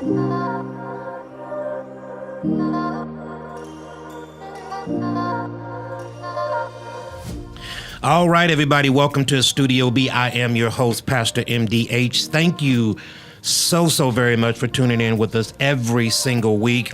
All right, everybody, welcome to Studio B. I am your host, Pastor MDH. Thank you so very much for tuning in with us every single week.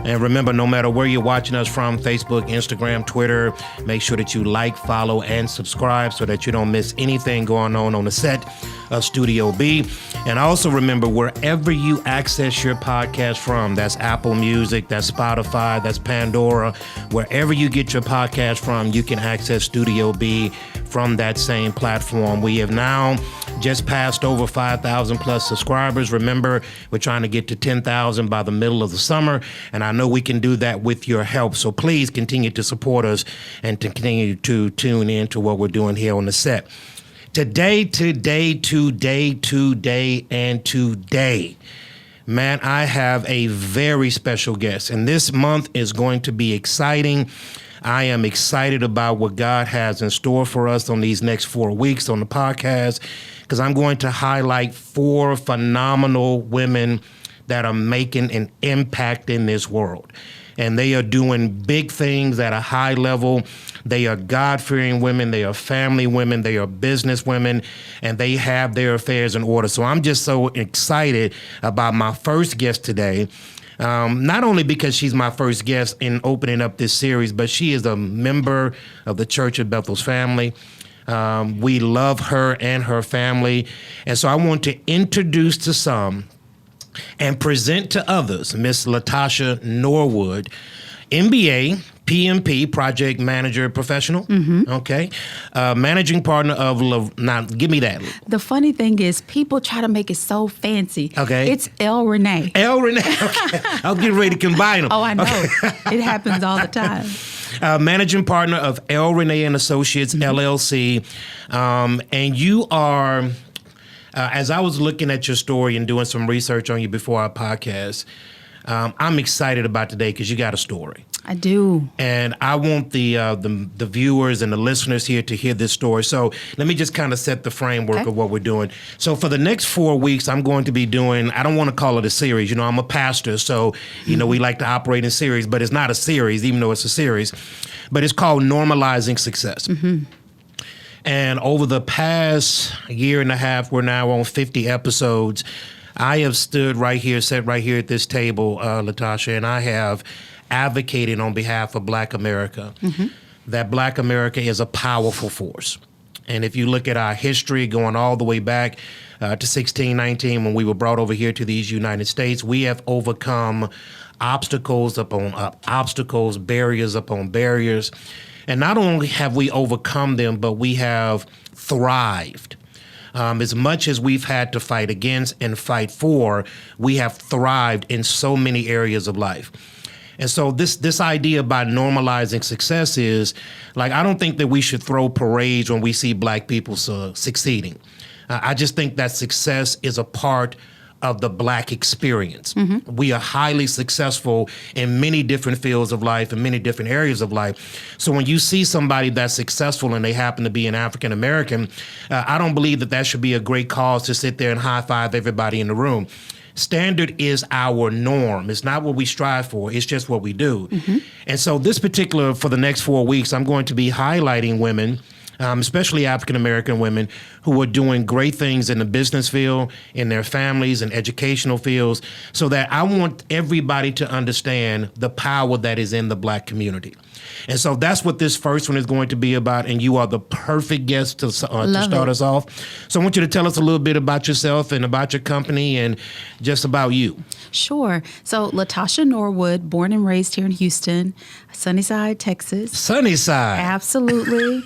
And remember, no matter where you're watching us from, Facebook, Instagram, Twitter, make sure that you like, follow, and subscribe so that you don't miss anything going on the set of Studio B. And also remember, wherever you access your podcast from, that's Apple Music, that's Spotify, that's Pandora, wherever you get your podcast from, you can access Studio B from that same platform. We have now just passed over 5,000 plus subscribers. Remember, we're trying to get to 10,000 by the middle of the summer, and I know we can do that with your help. So please continue to support us and to continue to tune in to what we're doing here on the set. Today, man, I have a very special guest, and this month is going to be exciting. I am excited about what God has in store for us on these next 4 weeks on the podcast, because I'm going to highlight 4 phenomenal women that are making an impact in this world. And they are doing big things at a high level. They are God-fearing women. They are family women. They are business women. And they have their affairs in order. So I'm just so excited about my first guest today. Not only because she's my first guest in opening up this series, but she is a member of the Church of Bethel's family. We love her and her family. And so I want to introduce to some and present to others Miss LaToshia Norwood, MBA, PMP, Project Manager Professional, okay, Managing Partner of, now give me that. The funny thing is people try to make it so fancy. Okay. It's El Renee. El Renee, okay. I'll get ready to combine them. Oh, I know. Okay. It happens all the time. Managing Partner of Earl Renee and Associates, LLC, and you are... as I was looking at your story and doing some research on you before our podcast, I'm excited about today because you got a story. I do. And I want the viewers and the listeners here to hear this story. So let me just kind of set the framework of what we're doing. So for the next 4 weeks, I'm going to be doing, I don't want to call it a series. You know, I'm a pastor, so, you know, we like to operate in series, but it's not a series, even though it's a series. But it's called Normalizing Success. And over the past year and a half, we're now on 50 episodes. I have stood right here, sat right here at this table, LaToshia, and I have advocated on behalf of Black America that Black America is a powerful force. And if you look at our history going all the way back to 1619, when we were brought over here to these United States, we have overcome obstacles upon obstacles, barriers upon barriers. And not only have we overcome them, but we have thrived. As much as we've had to fight against and fight for, we have thrived in so many areas of life. And so this idea about normalizing success is, like, I don't think that we should throw parades when we see Black people succeeding. I just think that success is a part of the Black experience. We are highly successful in many different fields of life and many different areas of life. So when you see somebody that's successful and they happen to be an African American, I don't believe that should be a great cause to sit there and high five everybody in the room. Standard is our norm. It's not what we strive for. It's just what we do. And so for the next 4 weeks, I'm going to be highlighting women, especially African-American women, who are doing great things in the business field, in their families and educational fields, so that I want everybody to understand the power that is in the Black community. And so that's what this first one is going to be about, and you are the perfect guest to start us off. So I want you to tell us a little bit about yourself and about your company and just about you. Sure. So LaToshia Norwood, born and raised here in Houston, Sunnyside, Texas. Sunnyside. Absolutely.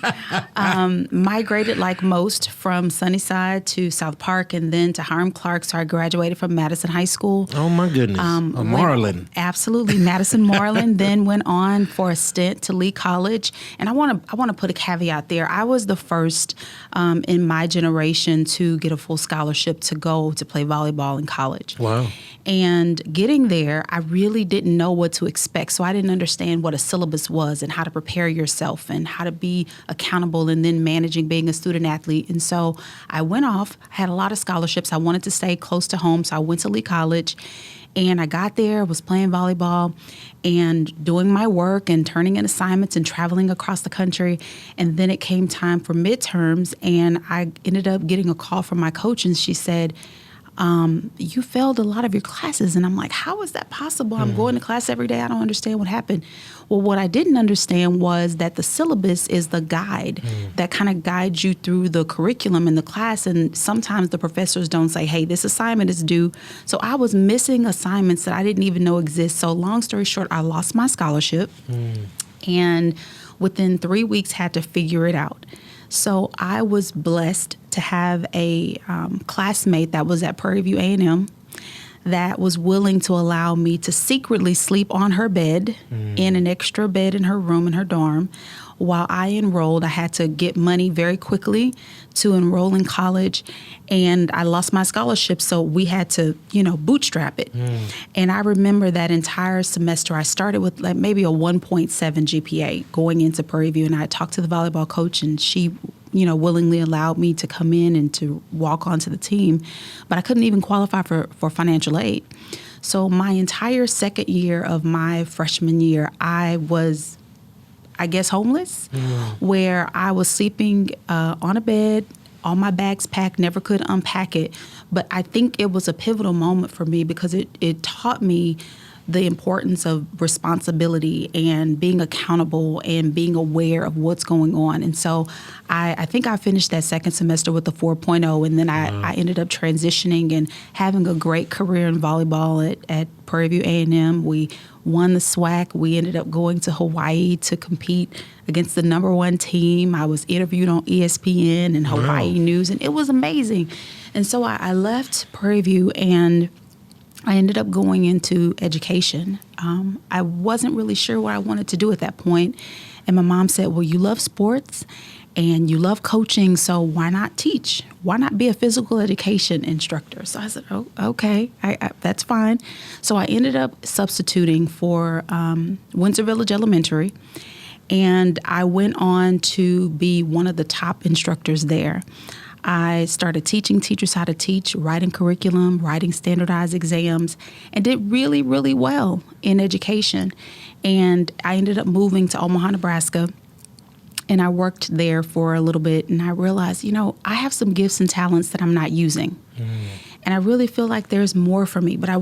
Migrated like most from Sunnyside to South Park and then to Hiram Clark. So I graduated from Madison High School. Oh, my goodness. Marlin. Absolutely. Madison Marlin. Then went on for a stint to Lee College. And I want to put a caveat there. I was the first in my generation to get a full scholarship to go to play volleyball in college. Wow. And getting there, I really didn't know what to expect. So I didn't understand what a syllabus was and how to prepare yourself and how to be accountable and then managing being a student athlete. And so I went off, had a lot of scholarships. I wanted to stay close to home, so I went to Lee College. And I got there, was playing volleyball and doing my work and turning in assignments and traveling across the country. And then it came time for midterms, and I ended up getting a call from my coach, and she said, you failed a lot of your classes. And I'm like, how is that possible? I'm going to class every day. I don't understand what happened. Well, what I didn't understand was that the syllabus is the guide that kind of guides you through the curriculum in the class. And sometimes the professors don't say, hey, this assignment is due. So I was missing assignments that I didn't even know exist. So long story short, I lost my scholarship and within 3 weeks had to figure it out. So I was blessed to have a classmate that was at Prairie View A&M that was willing to allow me to secretly sleep on her bed in an extra bed in her room in her dorm while I enrolled. I had to get money very quickly to enroll in college, and I lost my scholarship, so we had to, bootstrap it. And I remember that entire semester, I started with like maybe a 1.7 GPA going into Prairie View, and I talked to the volleyball coach, and she willingly allowed me to come in and to walk onto the team, but I couldn't even qualify for financial aid. So my entire second year of my freshman year, I was, I guess, homeless, where I was sleeping on a bed, all my bags packed, never could unpack it. But I think it was a pivotal moment for me because it taught me the importance of responsibility and being accountable and being aware of what's going on. And so I think I finished that second semester with a 4.0, and then I ended up transitioning and having a great career in volleyball at Prairie View A&M. We won the SWAC. We ended up going to Hawaii to compete against the number one team. I was interviewed on ESPN and Hawaii News, and it was amazing. And so I left Prairie View, and I ended up going into education. I wasn't really sure what I wanted to do at that point. And my mom said, well, you love sports and you love coaching, so why not teach? Why not be a physical education instructor? So I said, oh, okay, that's fine. So I ended up substituting for Windsor Village Elementary, and I went on to be one of the top instructors there. I started teaching teachers how to teach, writing curriculum, writing standardized exams, and did really, really well in education. And I ended up moving to Omaha, Nebraska, and I worked there for a little bit, and I realized, I have some gifts and talents that I'm not using. And I really feel like there's more for me, but I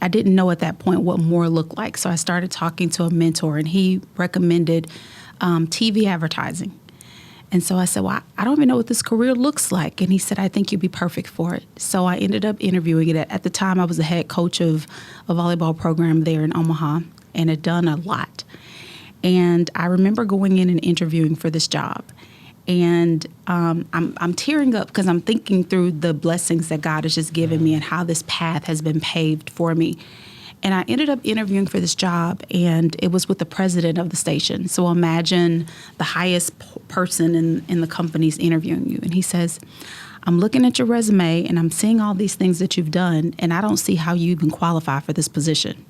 didn't know at that point what more looked like. So I started talking to a mentor, and he recommended TV advertising. And so I said, well, I don't even know what this career looks like. And he said, I think you'd be perfect for it. So I ended up interviewing it. At the time, I was the head coach of a volleyball program there in Omaha and had done a lot. And I remember going in and interviewing for this job. And I'm tearing up because I'm thinking through the blessings that God has just given me and how this path has been paved for me. And I ended up interviewing for this job, and it was with the president of the station. So imagine the highest person in the company's interviewing you. And he says, I'm looking at your resume, and I'm seeing all these things that you've done, and I don't see how you even qualify for this position.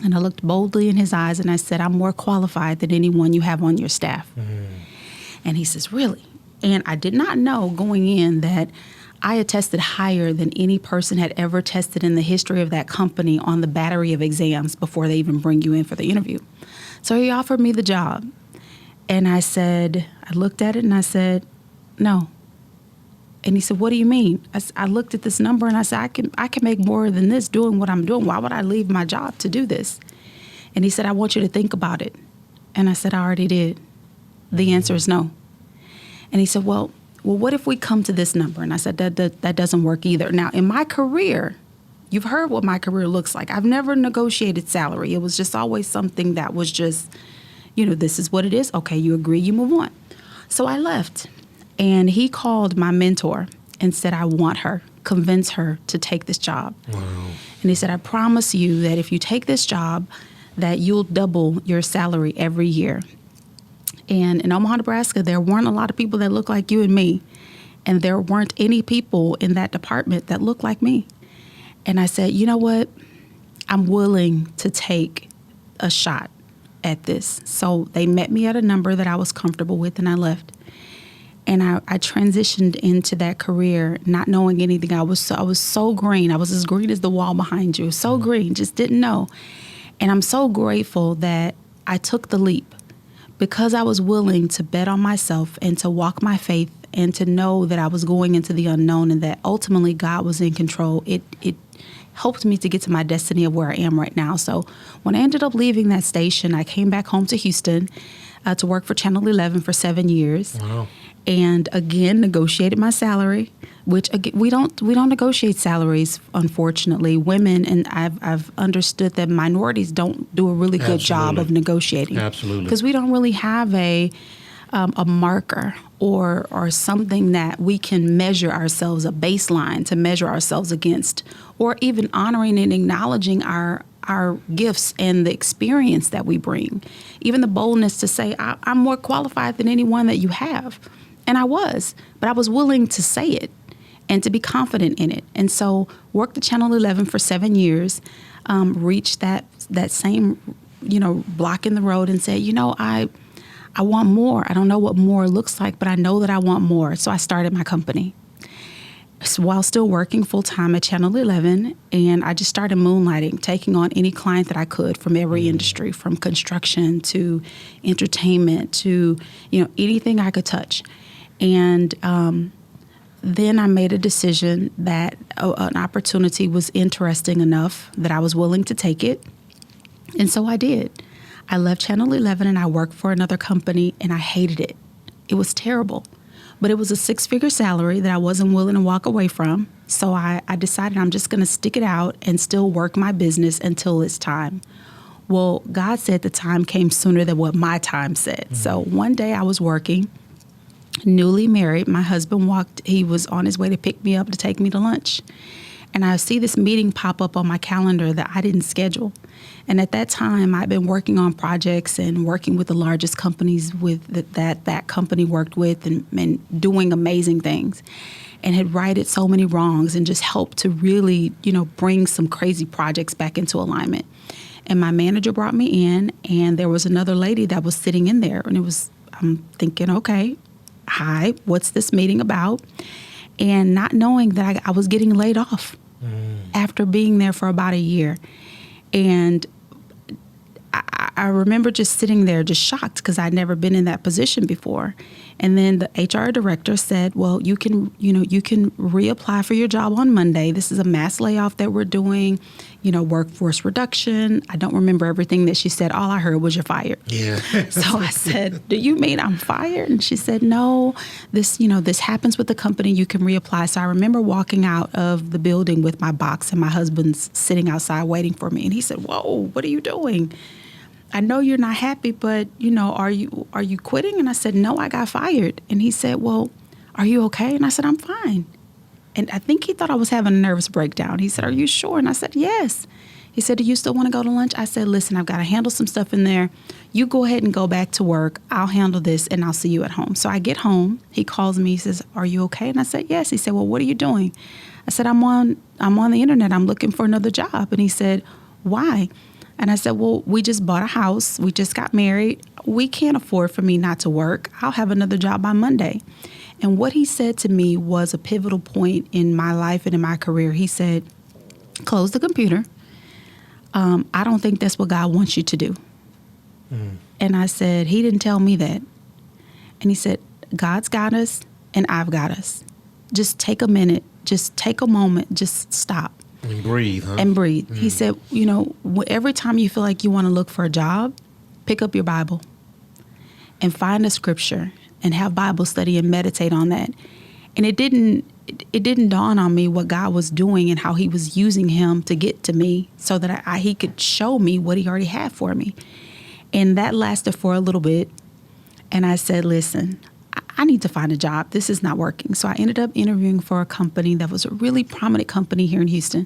And I looked boldly in his eyes, and I said, I'm more qualified than anyone you have on your staff. And he says, really? And I did not know going in that I had tested higher than any person had ever tested in the history of that company on the battery of exams before they even bring you in for the interview. So he offered me the job. And I looked at it and I said, no. And he said, what do you mean? I looked at this number and I said, I can make more than this doing what I'm doing. Why would I leave my job to do this? And he said, I want you to think about it. And I said, I already did. The answer is no. And he said, well, what if we come to this number? And I said, that doesn't work either. Now, in my career, you've heard what my career looks like. I've never negotiated salary. It was just always something that was just, this is what it is. Okay, you agree, you move on. So I left, and he called my mentor and said, I want her, convince her to take this job. Wow. And he said, I promise you that if you take this job, that you'll double your salary every year. And in Omaha, Nebraska, there weren't a lot of people that looked like you and me. And there weren't any people in that department that looked like me. And I said, you know what? I'm willing to take a shot at this. So they met me at a number that I was comfortable with, and I left. And I transitioned into that career not knowing anything. I was so green. I was as green as the wall behind you. So green, just didn't know. And I'm so grateful that I took the leap because I was willing to bet on myself and to walk my faith and to know that I was going into the unknown and that ultimately God was in control. It helped me to get to my destiny of where I am right now. So when I ended up leaving that station, I came back home to Houston to work for Channel 11 for 7 years. Wow. And again, negotiated my salary, which again, we don't negotiate salaries, unfortunately. Women, and I've understood that minorities don't do a really good job of negotiating. Absolutely. Because we don't really have a marker or something that we can measure ourselves, a baseline to measure ourselves against, or even honoring and acknowledging our gifts and the experience that we bring. Even the boldness to say, I'm more qualified than anyone that you have. And I was, but I was willing to say it and to be confident in it. And so worked at Channel 11 for 7 years, reached that same, block in the road and said, I want more. I don't know what more looks like, but I know that I want more. So I started my company while still working full time at Channel 11. And I just started moonlighting, taking on any client that I could from every industry, from construction to entertainment to, anything I could touch. And then I made a decision that an opportunity was interesting enough that I was willing to take it. And so I did. I left Channel 11 and I worked for another company and I hated it. It was terrible. But it was a 6-figure salary that I wasn't willing to walk away from. So I decided I'm just going to stick it out and still work my business until it's time. Well, God said the time came sooner than what my time said. Mm-hmm. So one day I was working, newly married. My husband he was on his way to pick me up to take me to lunch. And I see this meeting pop up on my calendar that I didn't schedule. And at that time, I'd been working on projects and working with the largest companies that company worked with and doing amazing things, and had righted so many wrongs and just helped to really, bring some crazy projects back into alignment. And my manager brought me in, and there was another lady that was sitting in there. And I'm thinking, okay, hi, what's this meeting about? And not knowing that I was getting laid off after being there for about a year. And I remember just sitting there just shocked because I'd never been in that position before. And then the HR director said, well, you can reapply for your job on Monday. This is a mass layoff that we're doing, workforce reduction. I don't remember everything that she said. All I heard was you're fired. Yeah. So I said, do you mean I'm fired? And she said, no, this happens with the company. You can reapply. So I remember walking out of the building with my box and my husband's sitting outside waiting for me. And he said, whoa, what are you doing? I know you're not happy, but, are you quitting? And I said, no, I got fired. And he said, well, are you okay? And I said, I'm fine. And I think he thought I was having a nervous breakdown. He said, are you sure? And I said, yes. He said, do you still want to go to lunch? I said, listen, I've got to handle some stuff in there. You go ahead and go back to work. I'll handle this and I'll see you at home. So I get home. He calls me. He says, are you okay? And I said, yes. He said, well, what are you doing? I said, I'm on the internet. I'm looking for another job. And he said, why? And I said, well, we just bought a house. We just got married. We can't afford for me not to work. I'll have another job by Monday. And what he said to me was a pivotal point in my life and in my career. He said, close the computer. I don't think that's what God wants you to do. And I said, he didn't tell me that. And he said, God's got us and I've got us. Just take a minute. Just take a moment. Just stop. And breathe, huh? And breathe. He said, every time you feel like you want to look for a job, pick up your Bible and find a scripture and have Bible study and meditate on that. And it didn't dawn on me what God was doing and how he was using him to get to me so that he could show me what he already had for me. And that lasted for a little bit. And I said, listen, I need to find a job. This is not working. So I ended up interviewing for a company that was a really prominent company here in Houston.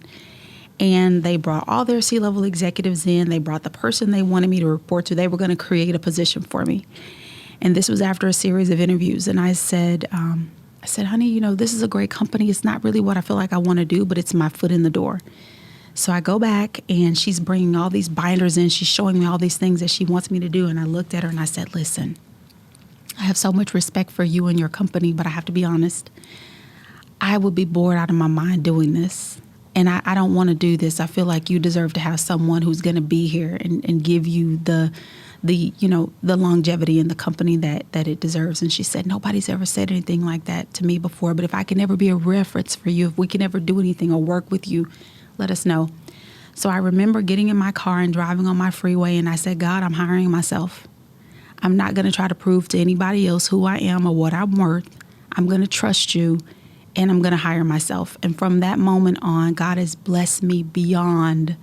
And they brought all their C-level executives in. They brought the person they wanted me to report to. They were going to create a position for me. And this was after a series of interviews. And I said, honey, this is a great company. It's not really what I feel like I want to do, but it's my foot in the door. So I go back and she's bringing all these binders in. She's showing me all these things that she wants me to do. And I looked at her and I said, listen, I have so much respect for you and your company, but I have to be honest. I would be bored out of my mind doing this. And I don't want to do this. I feel like you deserve to have someone who's going to be here and give you the longevity in the company that it deserves. And she said, nobody's ever said anything like that to me before. But if I can ever be a reference for you, if we can ever do anything or work with you, let us know. So I remember getting in my car and driving on my freeway. And I said, God, I'm hiring myself. I'm not going to try to prove to anybody else who I am or what I'm worth. I'm going to trust you, and I'm going to hire myself. And from that moment on, God has blessed me beyond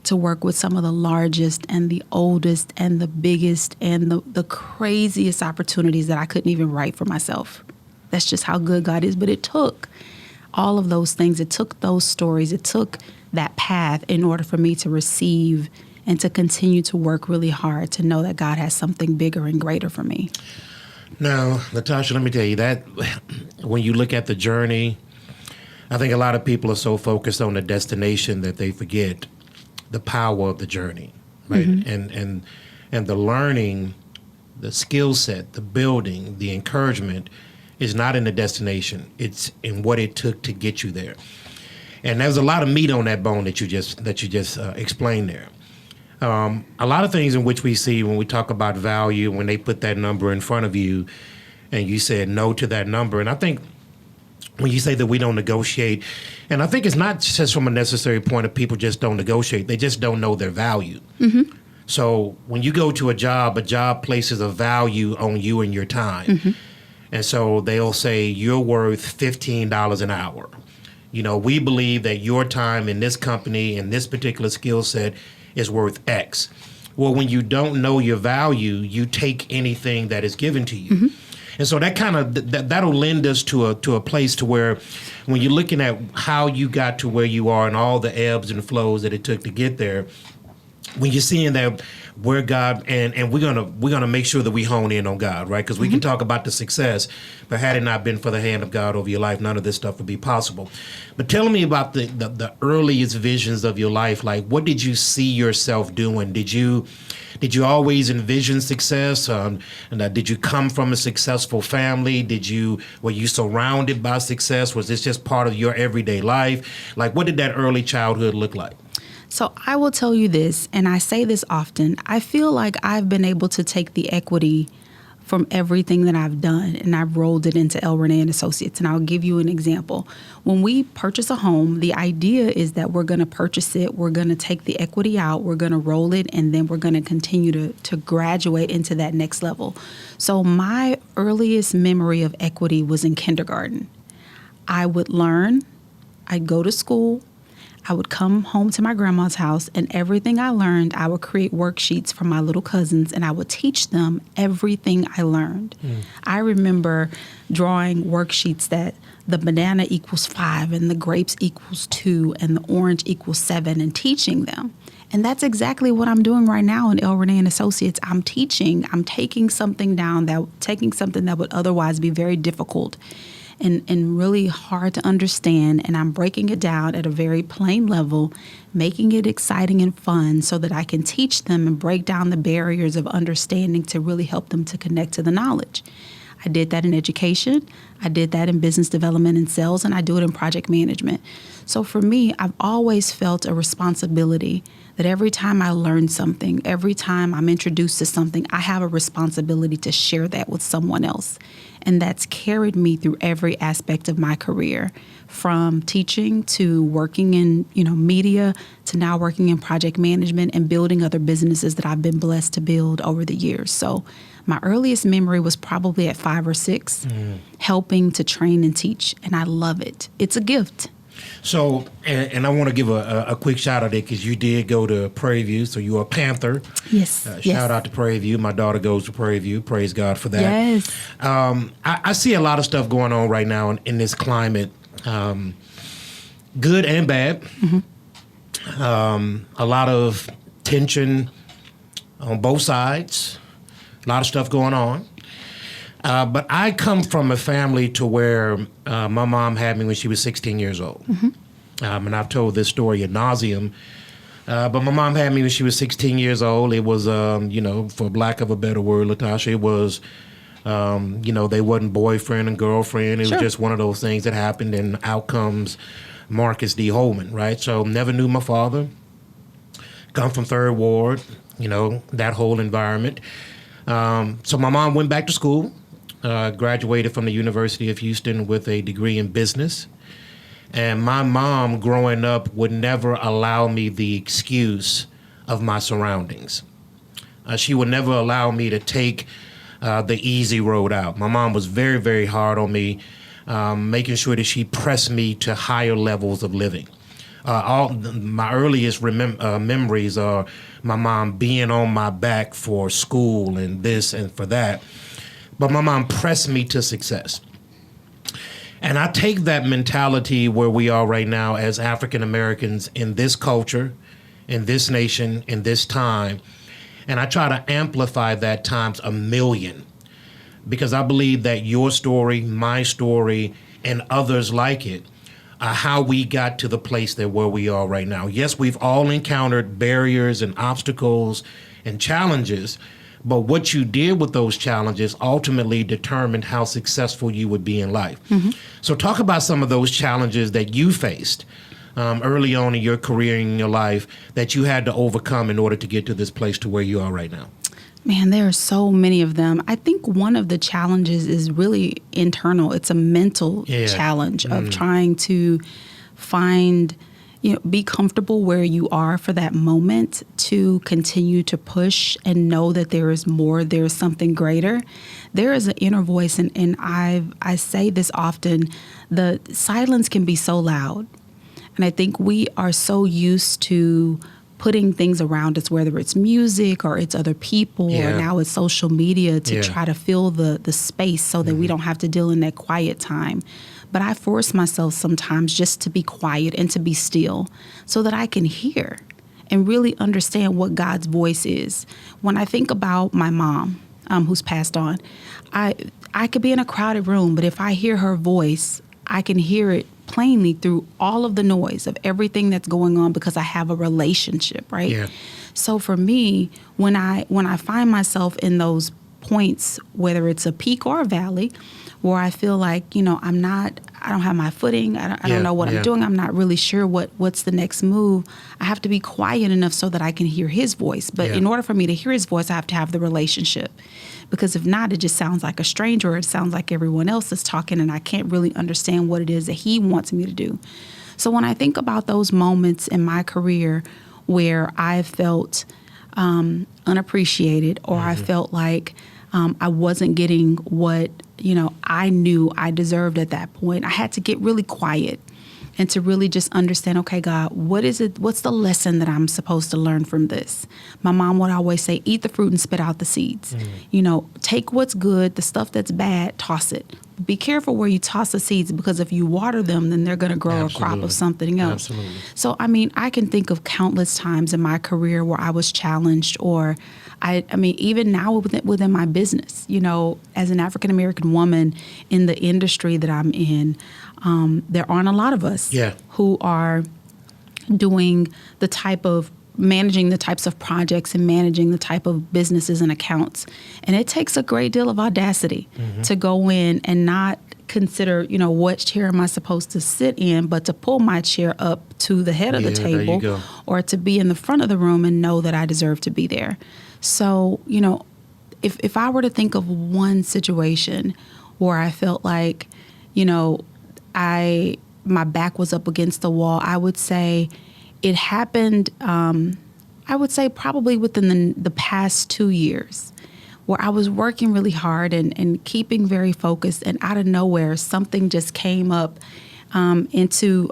to work with some of the largest and the oldest and the biggest and the craziest opportunities that I couldn't even write for myself. That's just how good God is. But it took all of those things. It took those stories. It took that path in order for me to receive and to continue to work really hard to know that God has something bigger and greater for me. Now, LaToshia, let me tell you that when you look at the journey, I think a lot of people are so focused on the destination that they forget the power of the journey, right? Mm-hmm. And the learning, the skill set, the building, the encouragement is not in the destination. It's in what it took to get you there. And there's a lot of meat on that bone that you just explained there. A lot of things in which we see when we talk about value, when they put that number in front of you and you said no to that number. And I think when you say that we don't negotiate, and I think it's not just from a necessary point of people just don't negotiate. They just don't know their value. Mm-hmm. So when you go to a job places a value on you and your time. Mm-hmm. And so they'll say you're worth $15 an hour. You know, we believe that your time in this company and this particular skill set is worth X. Well, when you don't know your value, you take anything that is given to you. Mm-hmm. And so that kind of that'll lend us to a place to where when you're looking at how you got to where you are and all the ebbs and flows that it took to get there, when you're seeing that where God and we're gonna make sure that we hone in on God, right? Because we can talk about the success, but had it not been for the hand of God over your life, none of this stuff would be possible. But tell me about the earliest visions of your life. Like, what did you see yourself doing? Did you always envision success? And did you come from a successful family? Were you surrounded by success? Was this just part of your everyday life? Like, what did that early childhood look like? So I will tell you this, and I say this often. I feel like I've been able to take the equity from everything that I've done, and I've rolled it into L. Renee and Associates. And I'll give you an example. When we purchase a home, the idea is that we're going to purchase it, we're going to take the equity out, we're going to roll it, and then we're going to continue to graduate into that next level. So my earliest memory of equity was in kindergarten. I would learn, I'd go to school, I would come home to my grandma's house, and everything I learned, I would create worksheets for my little cousins, and I would teach them everything I learned. I remember drawing worksheets that the banana equals 5 and the grapes equals 2 and the orange equals 7 and teaching them. And that's exactly what I'm doing right now in L. Renee and Associates. I'm taking something that would otherwise be very difficult and really hard to understand, and I'm breaking it down at a very plain level, making it exciting and fun so that I can teach them and break down the barriers of understanding to really help them to connect to the knowledge. I did that in education, I did that in business development and sales, and I do it in project management. So for me, I've always felt a responsibility that every time I learn something, every time I'm introduced to something, I have a responsibility to share that with someone else. And that's carried me through every aspect of my career, from teaching to working in, media to now working in project management and building other businesses that I've been blessed to build over the years. So my earliest memory was probably at 5 or 6, helping to train and teach. And I love it. It's a gift. So, and I want to give a quick shout out there because you did go to Prairie View, so you're a Panther. Yes. Shout out to Prairie View. My daughter goes to Prairie View. Praise God for that. Yes. I see a lot of stuff going on right now in this climate, good and bad. Mm-hmm. A lot of tension on both sides. A lot of stuff going on. But I come from a family to where my mom had me when she was 16 years old. Mm-hmm. And I've told this story ad nauseum. But my mom had me when she was 16 years old. It was, for lack of a better word, LaToshia, it was They wasn't boyfriend and girlfriend. It was just one of those things that happened, and out comes Marcus D. Holman, right? So never knew my father. Come from Third Ward, that whole environment. So my mom went back to school, graduated from the University of Houston with a degree in business. And my mom, growing up, would never allow me the excuse of my surroundings. She would never allow me to take the easy road out. My mom was very, very hard on me, making sure that she pressed me to higher levels of living. All my earliest memories are my mom being on my back for school and this and for that. But my mom pressed me to success. And I take that mentality where we are right now as African Americans in this culture, in this nation, in this time, and I try to amplify that times a million, because I believe that your story, my story, and others like it are how we got to the place that where we are right now. Yes, we've all encountered barriers and obstacles and challenges, but what you did with those challenges ultimately determined how successful you would be in life. Mm-hmm. So talk about some of those challenges that you faced early on in your career, in your life, that you had to overcome in order to get to this place to where you are right now. Man, there are so many of them. I think one of the challenges is really internal. It's a mental challenge of trying to find, be comfortable where you are for that moment, to continue to push and know that there is more, there is something greater. There is an inner voice, and I say this often, the silence can be so loud. And I think we are so used to putting things around us, whether it's music or it's other people or now it's social media, to try to fill the space so that we don't have to deal in that quiet time. But I force myself sometimes just to be quiet and to be still so that I can hear and really understand what God's voice is. When I think about my mom, who's passed on, I could be in a crowded room, but if I hear her voice, I can hear it plainly through all of the noise of everything that's going on, because I have a relationship, right? Yeah. So for me, when I find myself in those points, whether it's a peak or a valley, where I feel like, I don't have my footing, I don't know what I'm doing, I'm not really sure what's the next move, I have to be quiet enough so that I can hear his voice. But in order for me to hear his voice, I have to have the relationship. Because if not, it just sounds like a stranger, or it sounds like everyone else is talking, and I can't really understand what it is that he wants me to do. So when I think about those moments in my career where I felt unappreciated, or I felt like I wasn't getting what I knew I deserved at that point, I had to get really quiet and to really just understand, okay, God, what is it? What's the lesson that I'm supposed to learn from this? My mom would always say, eat the fruit and spit out the seeds. Take what's good, the stuff that's bad, toss it. Be careful where you toss the seeds, because if you water them, then they're going to grow a crop of something else. Absolutely. So, I can think of countless times in my career where I was challenged, or even now within my business, as an African-American woman in the industry that I'm in, there aren't a lot of us who are doing managing the types of projects and managing the type of businesses and accounts. And it takes a great deal of audacity to go in and not consider, what chair am I supposed to sit in, but to pull my chair up to the head of the table, or to be in the front of the room and know that I deserve to be there. So, if I were to think of one situation where I felt like, my back was up against the wall, I would say it happened, I would say probably within the past 2 years, where I was working really hard and keeping very focused, and out of nowhere, something just came up into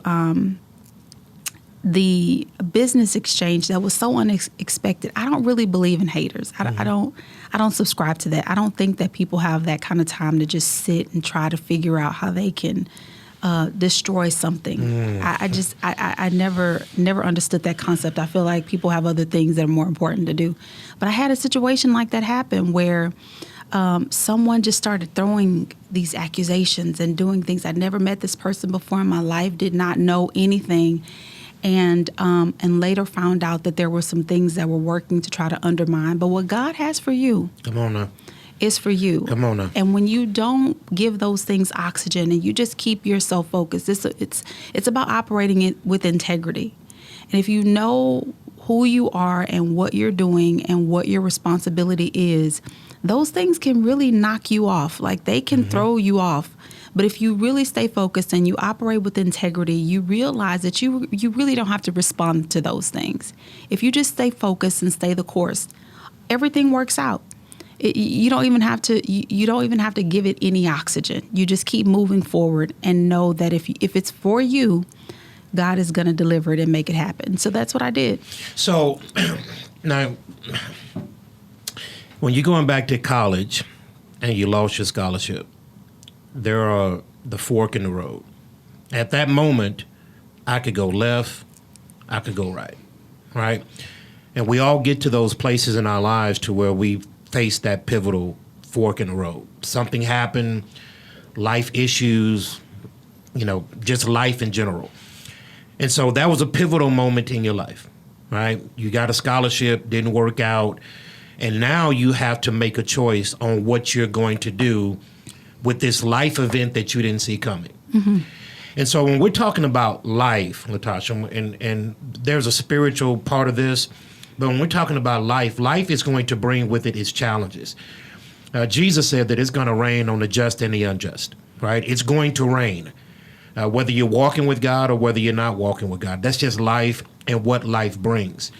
the business exchange that was so unexpected. I don't really believe in haters. I don't subscribe to that. I don't think that people have that kind of time to just sit and try to figure out how they can destroy something. I never understood that concept. I feel like people have other things that are more important to do. But I had a situation like that happen where someone just started throwing these accusations and doing things. I'd never met this person before in my life, did not know anything, and later found out that there were some things that were working to try to undermine. But what God has for you, come on now, It's for you. Come on now. And when you don't give those things oxygen and you just keep yourself focused, it's about operating it with integrity. And if you know who you are and what you're doing and what your responsibility is, those things can really knock you off. Like they can throw you off. But if you really stay focused and you operate with integrity, you realize that you really don't have to respond to those things. If you just stay focused and stay the course, everything works out. You don't even have to give it any oxygen. You just keep moving forward and know that if it's for you, God is going to deliver it and make it happen. So that's what I did. So now, when you're going back to college and you lost your scholarship, there are the fork in the road. At that moment, I could go left, I could go right? And we all get to those places in our lives to where we face that pivotal fork in the road. Something happened, life issues, just life in general. And so that was a pivotal moment in your life, right? You got a scholarship, didn't work out, and now you have to make a choice on what you're going to do with this life event that you didn't see coming. Mm-hmm. And so when we're talking about life, LaToshia, and there's a spiritual part of this, but when we're talking about life is going to bring with it its challenges. Jesus said that it's going to rain on the just and the unjust, right? It's going to rain, whether you're walking with God or whether you're not walking with God. That's just life and what life brings.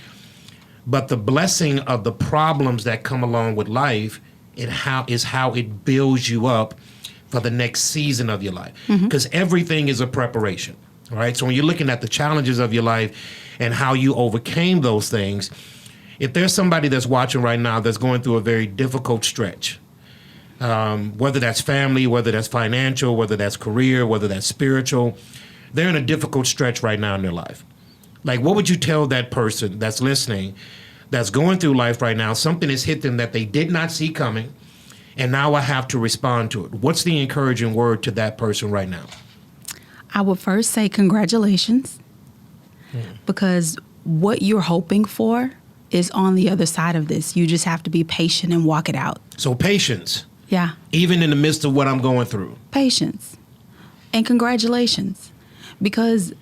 But the blessing of the problems that come along with life is how it builds you up for the next season of your life. Because everything is a preparation, right? So when you're looking at the challenges of your life and how you overcame those things, if there's somebody that's watching right now that's going through a very difficult stretch, whether that's family, whether that's financial, whether that's career, whether that's spiritual, they're in a difficult stretch right now in their life. Like, what would you tell that person that's listening, that's going through life right now, something has hit them that they did not see coming, and now I have to respond to it? What's the encouraging word to that person right now? I would first say congratulations, because what you're hoping for is on the other side of this. You just have to be patient and walk it out. So patience. Yeah. Even in the midst of what I'm going through. Patience. And congratulations. Because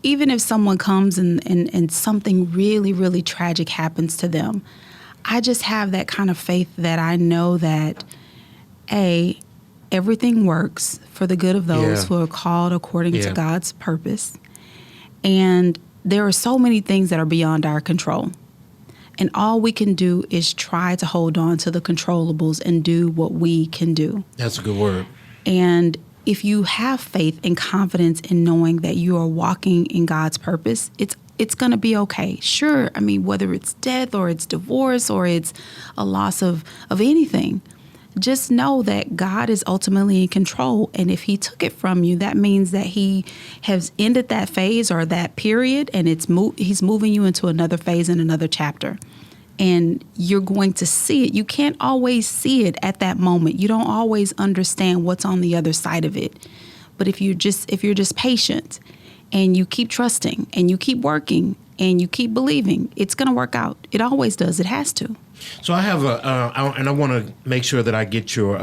even if someone comes and something really, really tragic happens to them, I just have that kind of faith that I know that, everything works for the good of those who are called according to God's purpose. And there are so many things that are beyond our control. And all we can do is try to hold on to the controllables and do what we can do. That's a good word. And if you have faith and confidence in knowing that you are walking in God's purpose, it's going to be okay. Sure, I mean, whether it's death or it's divorce or it's a loss of anything, just know that God is ultimately in control. And if he took it from you, that means that he has ended that phase or that period, and he's moving you into another phase and another chapter. And you're going to see it. You can't always see it at that moment. You don't always understand what's on the other side of it. But if you're just patient and you keep trusting and you keep working and you keep believing, it's going to work out. It always does. It has to. So I have and I want to make sure that I get your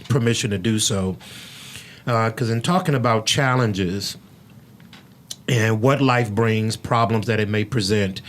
permission to do so, because in talking about challenges and what life brings, problems that it may present,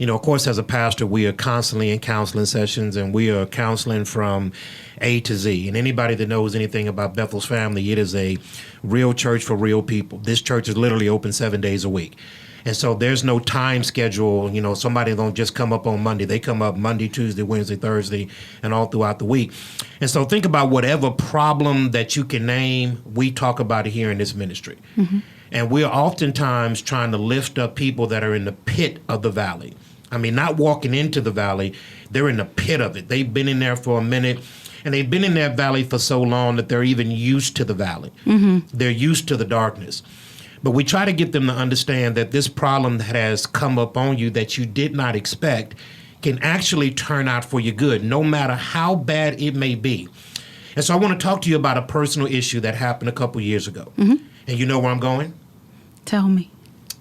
of course, as a pastor, we are constantly in counseling sessions, and we are counseling from A to Z. And anybody that knows anything about Bethel's Family, it is a real church for real people. This church is literally open 7 days a week. And so there's no time schedule. Somebody don't just come up on Monday. They come up Monday, Tuesday, Wednesday, Thursday, and all throughout the week. And so think about whatever problem that you can name, we talk about it here in this ministry. Mm-hmm. And we're oftentimes trying to lift up people that are in the pit of the valley. I mean, not walking into the valley, they're in the pit of it. They've been in there for a minute, and they've been in that valley for so long that they're even used to the valley. Mm-hmm. They're used to the darkness. But we try to get them to understand that this problem that has come up on you that you did not expect can actually turn out for your good, no matter how bad it may be. And so I want to talk to you about a personal issue that happened a couple years ago. Mm-hmm. And you know where I'm going? Tell me.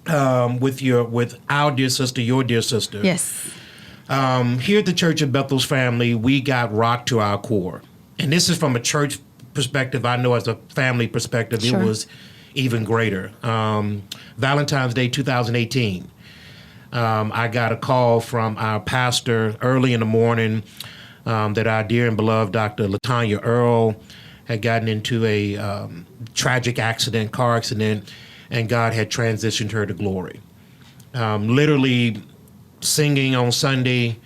With our dear sister, your dear sister. Yes. Here at the Church of Bethel's Family, we got rocked to our core. And this is from a church perspective. I know as a family perspective, Sure. it was even greater. Valentine's Day 2018, I got a call from our pastor early in the morning that our dear and beloved Dr. LaTonya Earl had gotten into a tragic accident, car accident, and God had transitioned her to glory. Literally singing on Sunday,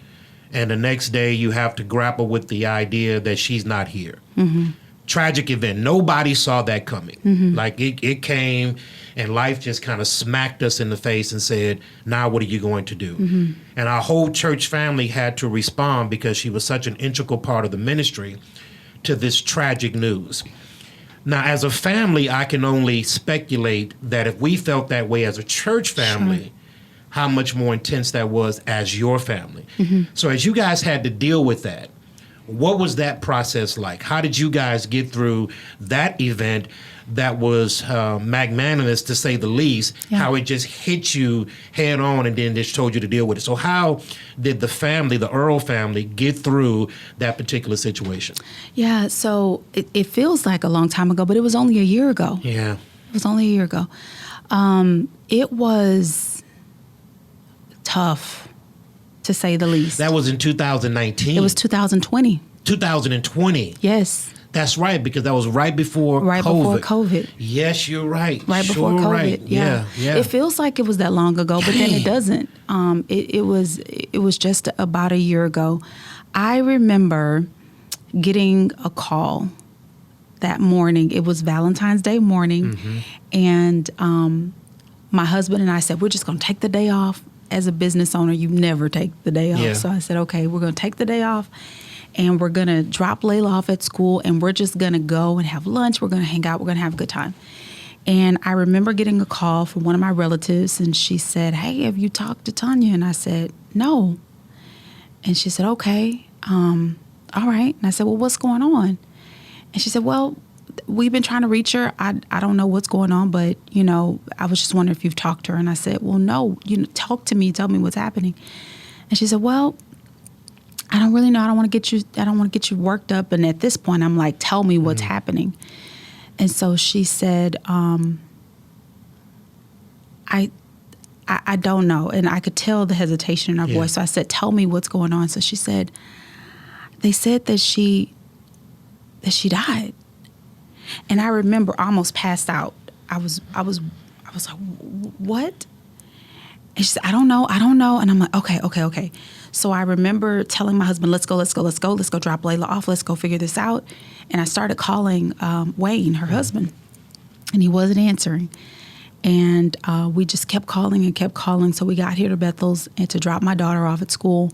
and the next day you have to grapple with the idea that she's not here. Mm-hmm. Tragic event. Nobody saw that coming. Mm-hmm. Like it came, and life just kind of smacked us in the face and said, now what are you going to do? Mm-hmm. And our whole church family had to respond because she was such an integral part of the ministry to this tragic news. Now, as a family, I can only speculate that if we felt that way as a church family, sure, how much more intense that was as your family. Mm-hmm. So as you guys had to deal with that, what was that process like? How did you guys get through that event that was magnanimous, to say the least, yeah, how it just hit you head on and then just told you to deal with it? So how did the family, the Earl family, get through that particular situation? Yeah, so it feels like a long time ago, but it was only a year ago. Yeah. It was only a year ago. It was tough, to say the least. That was in 2019. It was 2020. 2020. Yes. That's right, because that was right before right COVID. Before COVID. Yes, you're right. Right sure before COVID. Right. Yeah. It feels like it was that long ago, but then it doesn't. It was just about a year ago. I remember getting a call that morning. It was Valentine's Day morning, mm-hmm, and my husband and I said, we're just going to take the day off. As a business owner, you never take the day off. Yeah. So I said, okay, we're going to take the day off, and we're going to drop Layla off at school, and we're just going to go and have lunch. We're going to hang out. We're going to have a good time. And I remember getting a call from one of my relatives, and she said, hey, have you talked to Tonya? And I said, no. And she said, okay, all right. And I said, well, what's going on? And she said, well, we've been trying to reach her. I don't know what's going on, but, I was just wondering if you've talked to her. And I said, well, no, talk to me. Tell me what's happening. And she said, well, I don't really know. I don't want to get you worked up. And at this point, I'm like, tell me what's mm-hmm. happening. And so she said, I don't know. And I could tell the hesitation in her voice. So I said, tell me what's going on. So she said, they said that she died. And I remember almost passed out. I was like, what? And she said, I don't know. And I'm like, okay. So I remember telling my husband, let's go drop Layla off. Let's go figure this out. And I started calling Wayne, her husband, and he wasn't answering. And we just kept calling. So we got here to Bethel's and to drop my daughter off at school.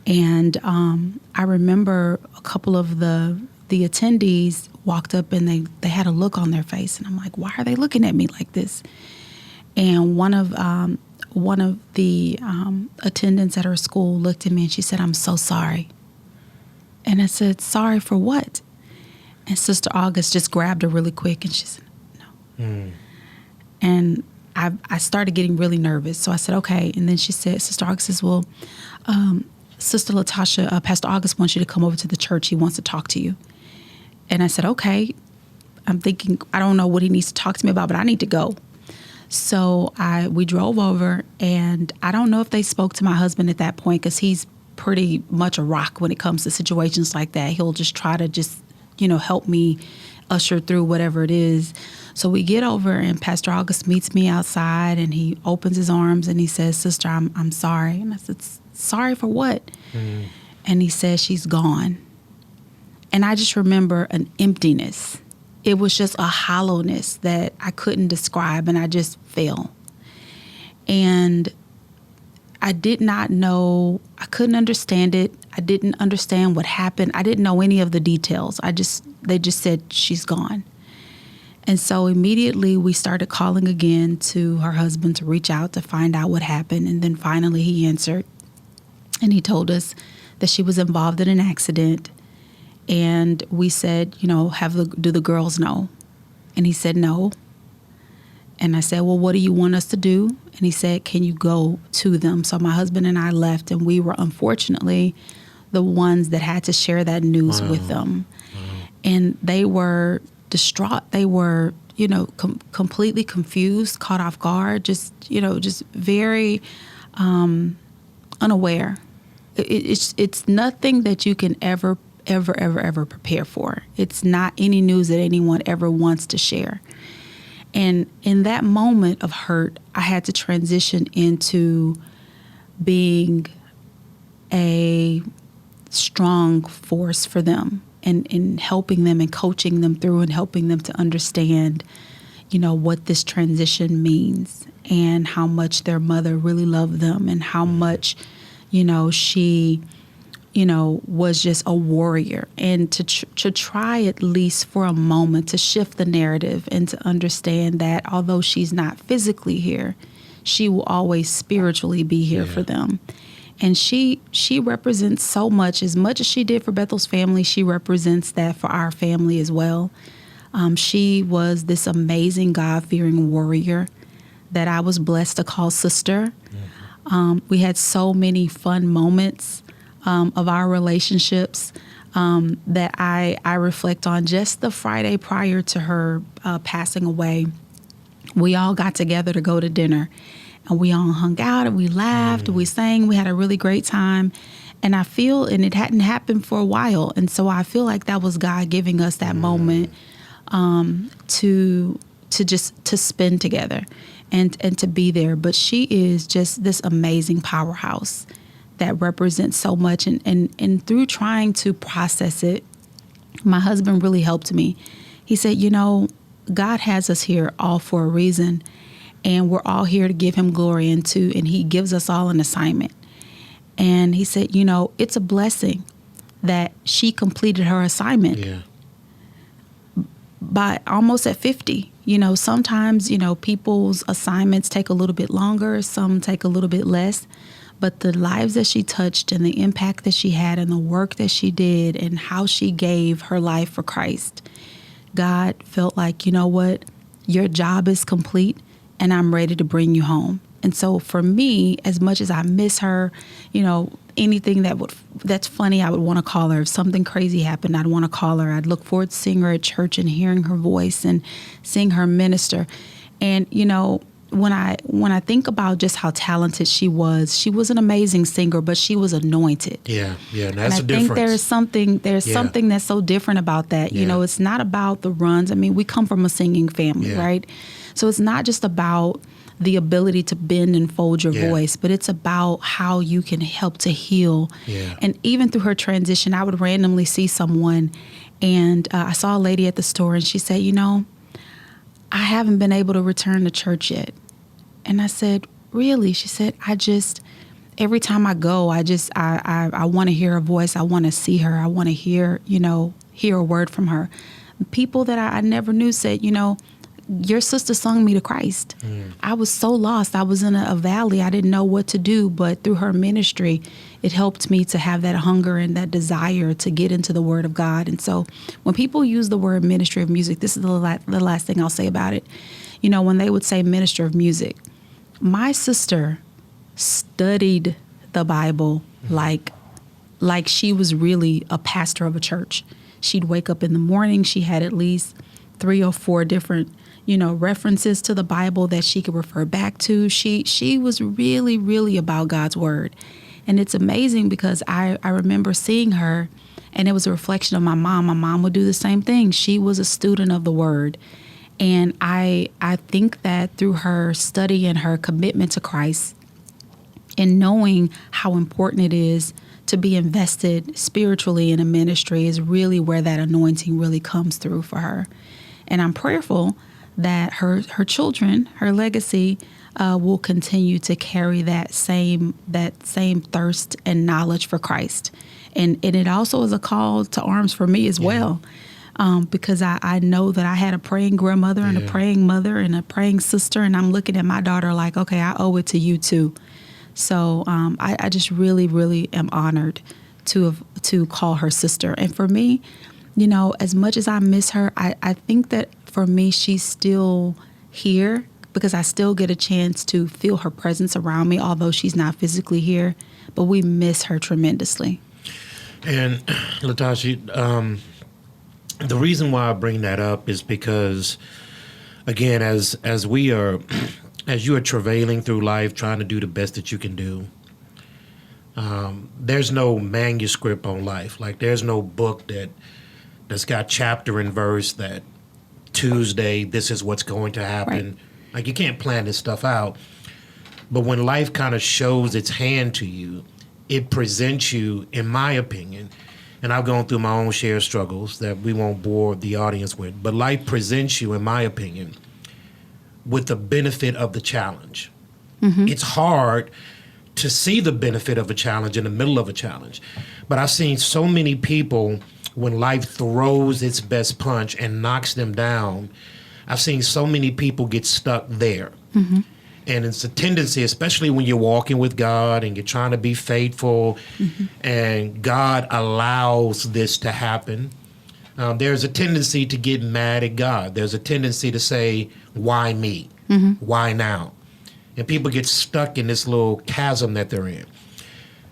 And I remember a couple of the attendees walked up, and they had a look on their face, and I'm like, why are they looking at me like this? And one of the attendants at her school looked at me, and she said, I'm so sorry. And I said, sorry for what? And Sister August just grabbed her really quick, and she said, no. Mm. And I started getting really nervous. So I said, okay. And then she said, Sister August says, well, Sister LaToshia, Pastor August wants you to come over to the church. He wants to talk to you. And I said, okay. I'm thinking, I don't know what he needs to talk to me about, but I need to go. So we drove over, and I don't know if they spoke to my husband at that point, because he's pretty much a rock when it comes to situations like that. He'll just try to help me usher through whatever it is. So we get over, and Pastor August meets me outside, and he opens his arms, and he says, Sister, I'm sorry. And I said, sorry for what? Mm. And he says, she's gone. And I just remember an emptiness. It was just a hollowness that I couldn't describe, and I just fell. And I did not know, I couldn't understand it. I didn't understand what happened. I didn't know any of the details. They just said, she's gone. And so immediately we started calling again to her husband to reach out to find out what happened. And then finally he answered, and he told us that she was involved in an accident. And we said, do the girls know? And he said no. And I said, well, what do you want us to do? And he said, can you go to them? So my husband and I left, and we were unfortunately the ones that had to share that news with them. And they were distraught. They were, completely confused, caught off guard, just very unaware. It's nothing that you can ever prepare for. It's not any news that anyone ever wants to share. And in that moment of hurt, I had to transition into being a strong force for them and helping them and coaching them through and helping them to understand, what this transition means and how much their mother really loved them and how much, she, was just a warrior. And to try at least for a moment to shift the narrative and to understand that although she's not physically here, she will always spiritually be here for them. And she represents so much. As much as she did for Bethel's family, she represents that for our family as well. She was this amazing God-fearing warrior that I was blessed to call sister. We had so many fun moments of our relationships that I reflect on. Just the Friday prior to her passing away, we all got together to go to dinner. And we all hung out and we laughed, we sang, we had a really great time. And and it hadn't happened for a while. And so I feel like that was God giving us that moment to spend together and to be there. But she is just this amazing powerhouse that represents so much. And through trying to process it, my husband really helped me. He said, God has us here all for a reason. And we're all here to give him glory and he gives us all an assignment. And he said, it's a blessing that she completed her assignment by almost at 50. Sometimes, people's assignments take a little bit longer, some take a little bit less. But the lives that she touched and the impact that she had and the work that she did and how she gave her life for Christ, God felt like, what, your job is complete. And I'm ready to bring you home. And so for me, as much as I miss her, anything that's funny, I would want to call her. If something crazy happened, I'd want to call her. I'd look forward to seeing her at church and hearing her voice and seeing her minister. And, when I think about just how talented she was an amazing singer, but she was anointed. Yeah, and And that's I a difference. think there's something that's so different about that. It's not about the runs. I mean, we come from a singing family, right? So it's not just about the ability to bend and fold your voice, but it's about how you can help to heal. And even through her transition, I would randomly see someone, and I saw a lady at the store, and she said, I haven't been able to return to church yet. And I said, really? She said, every time I go, I want to hear her voice. I want to see her. I want to hear a word from her. People that I never knew said, your sister sung me to Christ. I was so lost. I was in a valley. I didn't know what to do. But through her ministry, it helped me to have that hunger and that desire to get into the Word of God. And so when people use the word ministry of music, this is the last thing I'll say about it. When they would say minister of music, my sister studied the Bible like she was really a pastor of a church. She'd wake up in the morning. She had at least 3 or 4 different references to the Bible that she could refer back to. She was really, really about God's word. And it's amazing because I remember seeing her, and it was a reflection of my mom. My mom would do the same thing. She was a student of the word. And I think that through her study and her commitment to Christ and knowing how important it is to be invested spiritually in a ministry is really where that anointing really comes through for her. And I'm prayerful that her children, her legacy, will continue to carry that same thirst and knowledge for Christ. And it also is a call to arms for me as well, because I know that I had a praying grandmother and a praying mother and a praying sister, and I'm looking at my daughter like, okay, I owe it to you too. So I just really, really am honored to call her sister. And for me, you know, as much as I miss her, I think that for me, she's still here because I still get a chance to feel her presence around me, although she's not physically here. But we miss her tremendously. And LaToshia, the reason why I bring that up is because, again, as you are travailing through life, trying to do the best that you can do, there's no manuscript on life. Like, there's no book that's got chapter and verse that Tuesday, this is what's going to happen. Right. Like, you can't plan this stuff out. But when life kind of shows its hand to you, it presents you, in my opinion, and I've gone through my own share of struggles that we won't bore the audience with, but life presents you, in my opinion, with the benefit of the challenge. Mm-hmm. It's hard to see the benefit of a challenge in the middle of a challenge. But I've seen so many people, when life throws its best punch and knocks them down, I've seen so many people get stuck there. Mm-hmm. And it's a tendency, especially when you're walking with God and you're trying to be faithful, mm-hmm. and God allows this to happen. There's a tendency to get mad at God. There's a tendency to say, why me? Mm-hmm. Why now? And people get stuck in this little chasm that they're in.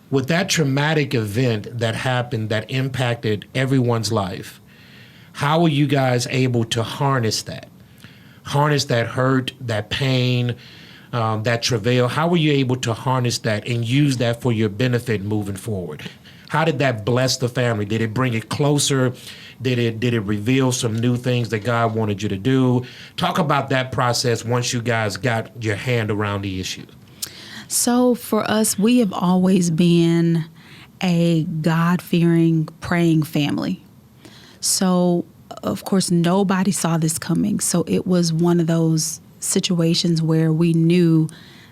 With that traumatic event that happened that impacted everyone's life, how are you guys able to harness that? Harness that hurt, that pain, that travail? How were you able to harness that and use that for your benefit moving forward? How did that bless the family? Did it bring it closer? Did it reveal some new things that God wanted you to do? Talk about that process once you guys got your hand around the issue. So for us, we have always been a God-fearing, praying family. So, of course, nobody saw this coming. So it was one of those situations where we knew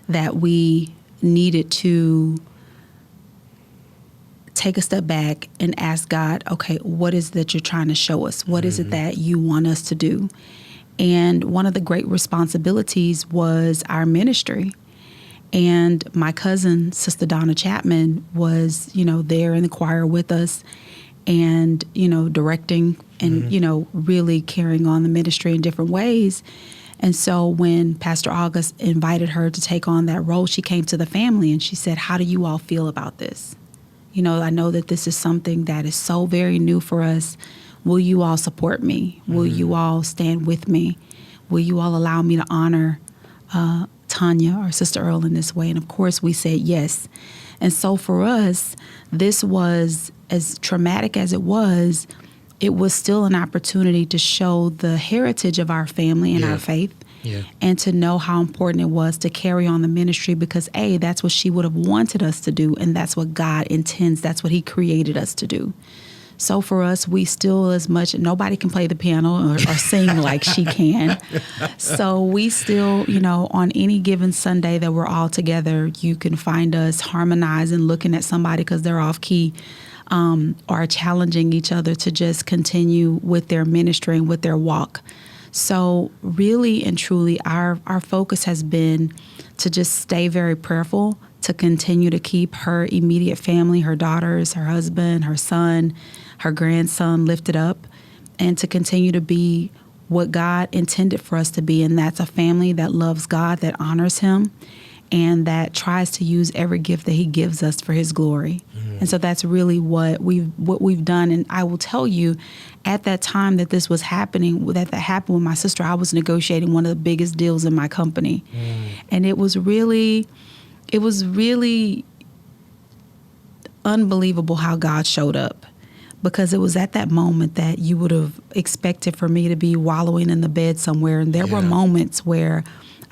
that we needed to take a step back and ask God, okay, what is that you're trying to show us? What is it that you want us to do? And one of the great responsibilities was our ministry. And my cousin, Sister Donna Chapman, was, there in the choir with us and, directing and, really carrying on the ministry in different ways. And so when Pastor August invited her to take on that role, she came to the family and she said, how do you all feel about this? I know that this is something that is so very new for us. Will you all support me? Will you all stand with me? Will you all allow me to honor Tanya, our Sister Earl, in this way? And of course we said yes. And so for us, this was, as traumatic as it was still an opportunity to show the heritage of our family and our faith, and to know how important it was to carry on the ministry because, A, that's what she would have wanted us to do, and that's what God intends. That's what he created us to do. So for us, we still, as much, nobody can play the piano or sing like she can. So we still, on any given Sunday that we're all together, you can find us harmonizing, looking at somebody because they're off key, or challenging each other to just continue with their ministry and with their walk. So really and truly, our focus has been to just stay very prayerful, to continue to keep her immediate family, her daughters, her husband, her son, her grandson lifted up, and to continue to be what God intended for us to be. And that's a family that loves God, that honors him, and that tries to use every gift that he gives us for his glory. And so that's really what we've done. And I will tell you, at that time that this was happening, that happened with my sister, I was negotiating one of the biggest deals in my company. And it was really unbelievable how God showed up, because it was at that moment that you would have expected for me to be wallowing in the bed somewhere. And there were moments where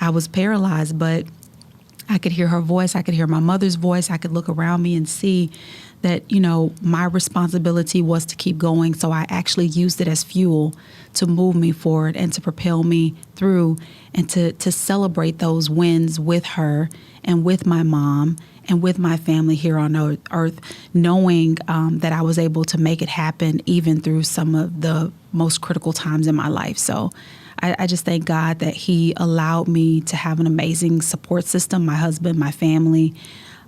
I was paralyzed, but I could hear her voice. I could hear my mother's voice. I could look around me and see that, my responsibility was to keep going. So I actually used it as fuel to move me forward and to propel me through and to celebrate those wins with her and with my mom and with my family here on earth, knowing that I was able to make it happen even through some of the most critical times in my life. So I just thank God that he allowed me to have an amazing support system, my husband, my family,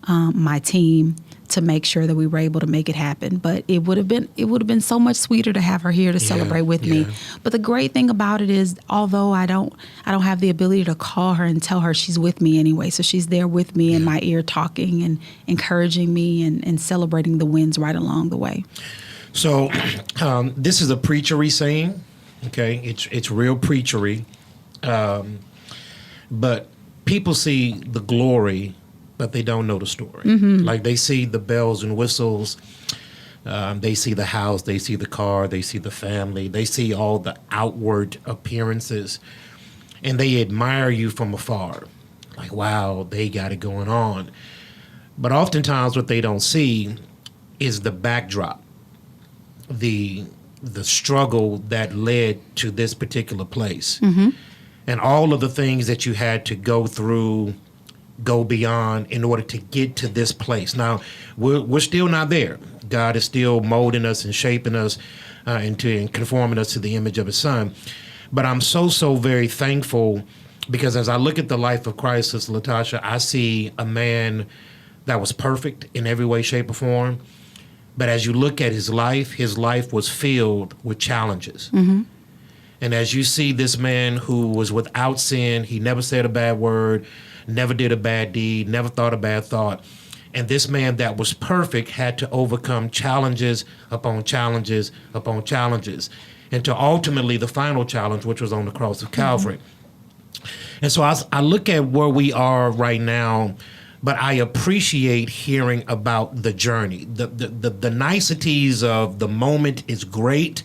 my team, to make sure that we were able to make it happen. But it would have been so much sweeter to have her here to celebrate with me. But the great thing about it is, although I don't have the ability to call her and tell her, she's with me anyway. So she's there with me in my ear, talking and encouraging me and celebrating the wins right along the way. So this is a preachery saying, okay? It's real preachery, but people see the glory, but they don't know the story. Like, they see the bells and whistles, they see the house, they see the car, they see the family, they see all the outward appearances, and they admire you from afar. Like, wow, they got it going on. But oftentimes what they don't see is the backdrop, the struggle that led to this particular place, and all of the things that you had to go through, go beyond in order to get to this place. Now, we're still not there. God is still molding us and shaping us and conforming us to the image of his son. But I'm so very thankful, because as I look at the life of Christ, Sister LaToshia, I see a man that was perfect in every way, shape, or form. But as you look at his life was filled with challenges. And as you see this man who was without sin, he never said a bad word, never did a bad deed, never thought a bad thought. And this man that was perfect had to overcome challenges upon challenges upon challenges, and to ultimately the final challenge, which was on the cross of Calvary. And so I look at where we are right now, but I appreciate hearing about the journey. The niceties of the moment is great.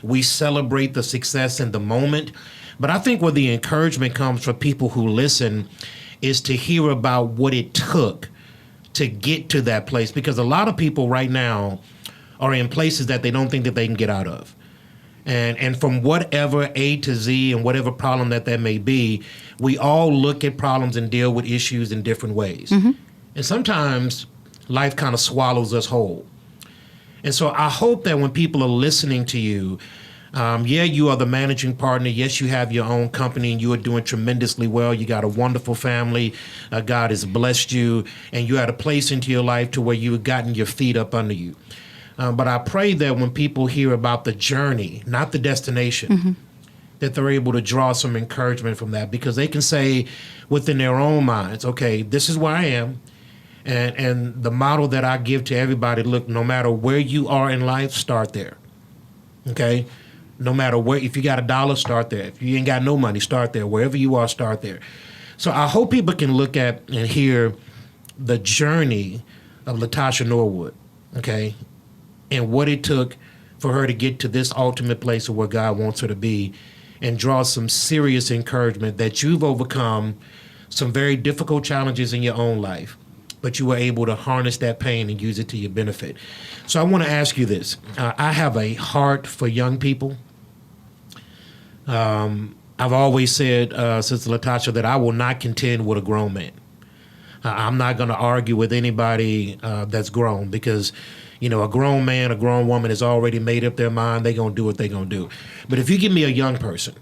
We celebrate the success in the moment. But I think where the encouragement comes for people who listen is to hear about what it took to get to that place. Because a lot of people right now are in places that they don't think that they can get out of. And from whatever A to Z and whatever problem that may be, we all look at problems and deal with issues in different ways. And sometimes life kind of swallows us whole. And so I hope that when people are listening to you, you are the managing partner. Yes, you have your own company and you are doing tremendously well. You got a wonderful family. God has blessed you, and you had a place into your life to where you have gotten your feet up under you. But I pray that when people hear about the journey, not the destination, that they're able to draw some encouragement from that, because they can say within their own minds, okay, this is where I am. And the model that I give to everybody, look, no matter where you are in life, start there. Okay? No matter where, if you got $1, start there. If you ain't got no money, start there. Wherever you are, start there. So I hope people can look at and hear the journey of LaToshia Norwood, okay, and what it took for her to get to this ultimate place of where God wants her to be, and draw some serious encouragement that you've overcome some very difficult challenges in your own life, but you were able to harness that pain and use it to your benefit. So I want to ask you this. I have a heart for young people. I've always said, Sister LaToshia, that I will not contend with a grown man. I'm not going to argue with anybody that's grown, because, you know, a grown man, a grown woman has already made up their mind. They're going to do what they're going to do. But if you give me a young person,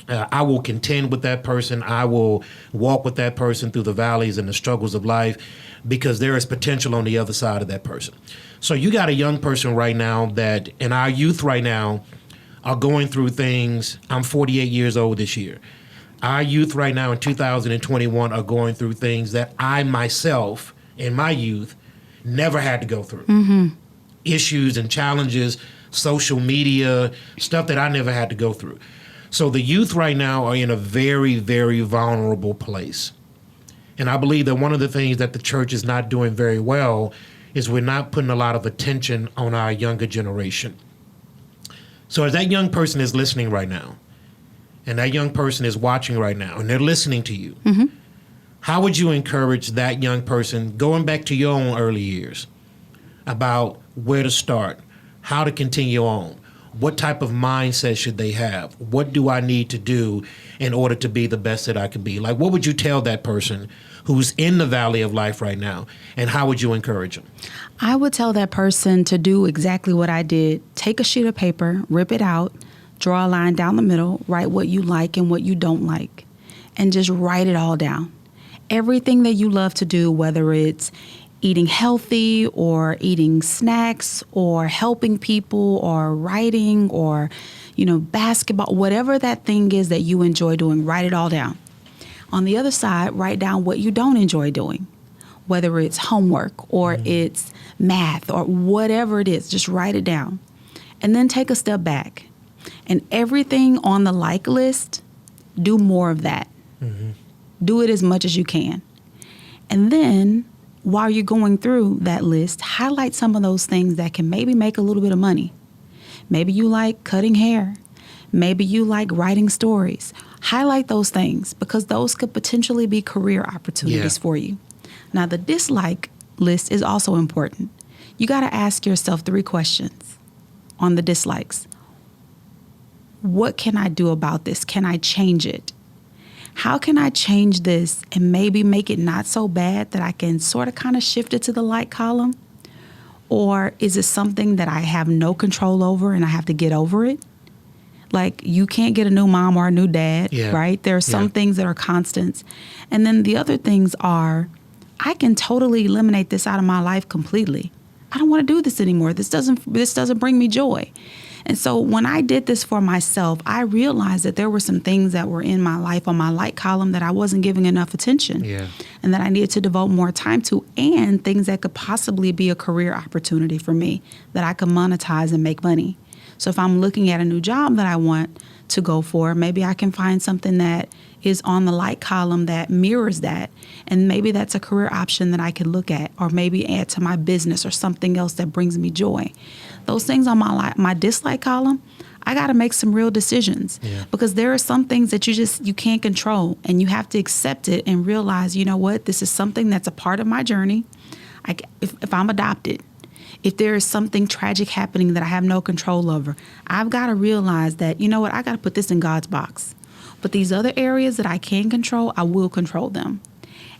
I will contend with that person. I will walk with that person through the valleys and the struggles of life, because there is potential on the other side of that person. So you got a young person right now that, and our youth right now are going through things. I'm 48 years old this year. Our youth right now in 2021 are going through things that I myself in my youth never had to go through. Issues and challenges, social media, stuff that I never had to go through. So the youth right now are in a very, very vulnerable place. And I believe that one of the things that the church is not doing very well is we're not putting a lot of attention on our younger generation. So as that young person is listening right now, and that young person is watching right now, and they're listening to you, how would you encourage that young person, going back to your own early years, about where to start, how to continue on? What type of mindset should they have? What do I need to do in order to be the best that I can be? Like, what would you tell that person who's in the valley of life right now, and how would you encourage them? I would tell that person to do exactly what I did. Take a sheet of paper, rip it out, draw a line down the middle, write what you like and what you don't like, and just write it all down. Everything that you love to do, whether it's eating healthy or eating snacks or helping people or writing or, basketball, whatever that thing is that you enjoy doing, write it all down. On the other side, write down what you don't enjoy doing, whether it's homework or it's math or whatever it is, just write it down. And then take a step back. And everything on the like list, do more of that. Do it as much as you can. And then while you're going through that list, highlight some of those things that can maybe make a little bit of money. Maybe you like cutting hair. Maybe you like writing stories. Highlight those things because those could potentially be career opportunities for you. Now, the dislike list is also important. You got to ask yourself 3 questions on the dislikes. What can I do about this? Can I change it? How can I change this and maybe make it not so bad that I can sort of kind of shift it to the like column? Or is it something that I have no control over and I have to get over it? Like, you can't get a new mom or a new dad, right? There are some things that are constants. And then the other things are, I can totally eliminate this out of my life completely. I don't want to do this anymore. This doesn't bring me joy. And so when I did this for myself, I realized that there were some things that were in my life on my like column that I wasn't giving enough attention and that I needed to devote more time to, and things that could possibly be a career opportunity for me that I could monetize and make money. So if I'm looking at a new job that I want to go for, maybe I can find something that is on the like column that mirrors that. And maybe that's a career option that I could look at, or maybe add to my business or something else that brings me joy. Those things on my dislike column, I got to make some real decisions because there are some things that you can't control, and you have to accept it and realize, you know what, this is something that's a part of my journey. If I'm adopted, if there is something tragic happening that I have no control over, I've got to realize that, you know what, I got to put this in God's box. But these other areas that I can control, I will control them.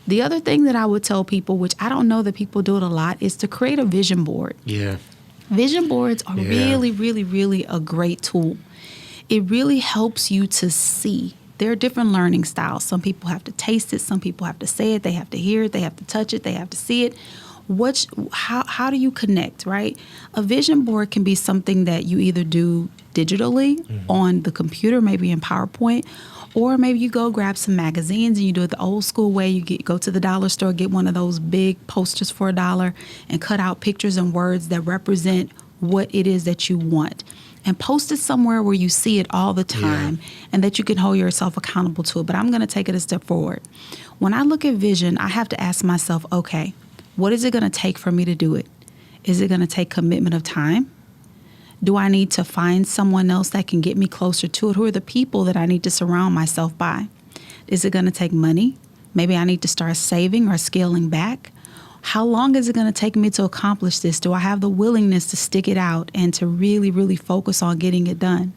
The other thing that I would tell people, which I don't know that people do it a lot, is to create a vision board. Vision boards are really, really, really a great tool. It really helps you to see. There are different learning styles. Some people have to taste it. Some people have to say it. They have to hear it. They have to touch it. They have to see it. How do you connect, right? A vision board can be something that you either do digitally on the computer, maybe in PowerPoint, or maybe you go grab some magazines and you do it the old school way. You go to the dollar store, get one of those big posters for $1 and cut out pictures and words that represent what it is that you want. And post it somewhere where you see it all the time and that you can hold yourself accountable to it. But I'm going to take it a step forward. When I look at vision, I have to ask myself, okay, what is it going to take for me to do it? Is it going to take commitment of time? Do I need to find someone else that can get me closer to it? Who are the people that I need to surround myself by? Is it going to take money? Maybe I need to start saving or scaling back. How long is it going to take me to accomplish this? Do I have the willingness to stick it out and to really, really focus on getting it done?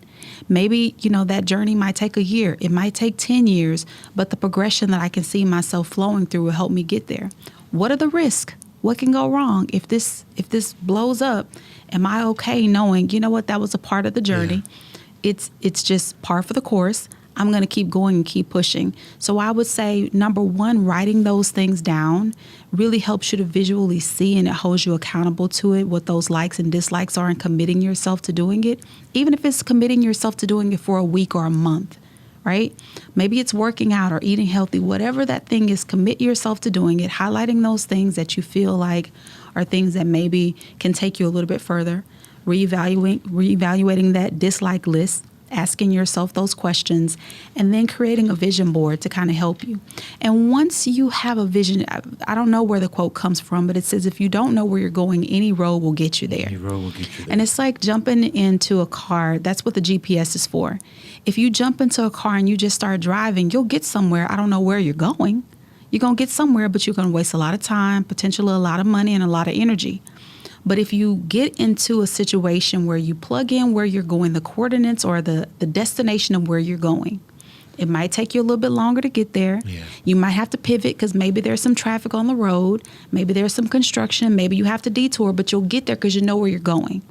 Maybe, that journey might take a year. It might take 10 years, but the progression that I can see myself flowing through will help me get there. What are the risks? What can go wrong? If this blows up, am I okay knowing, that was a part of the journey? It's just par for the course. I'm going to keep going and keep pushing. So I would say, number one, writing those things down really helps you to visually see, and it holds you accountable to it, what those likes and dislikes are, and committing yourself to doing it. Even if it's committing yourself to doing it for a week or a month, right? Maybe it's working out or eating healthy, whatever that thing is, commit yourself to doing it, highlighting those things that you feel like are things that maybe can take you a little bit further, reevaluating that dislike list, asking yourself those questions, and then creating a vision board to kind of help you. And once you have a vision, I don't know where the quote comes from, but it says, if you don't know where you're going, any road will get you there. Any road will get you there. And it's like jumping into a car. That's what the GPS is for. If you jump into a car and you just start driving, you'll get somewhere. I don't know where you're going. You're going to get somewhere, but you're going to waste a lot of time, potentially a lot of money, and a lot of energy. But if you get into a situation where you plug in where you're going, the coordinates or the destination of where you're going, it might take you a little bit longer to get there. You might have to pivot because maybe there's some traffic on the road. Maybe there's some construction. Maybe you have to detour, but you'll get there because you know where you're going.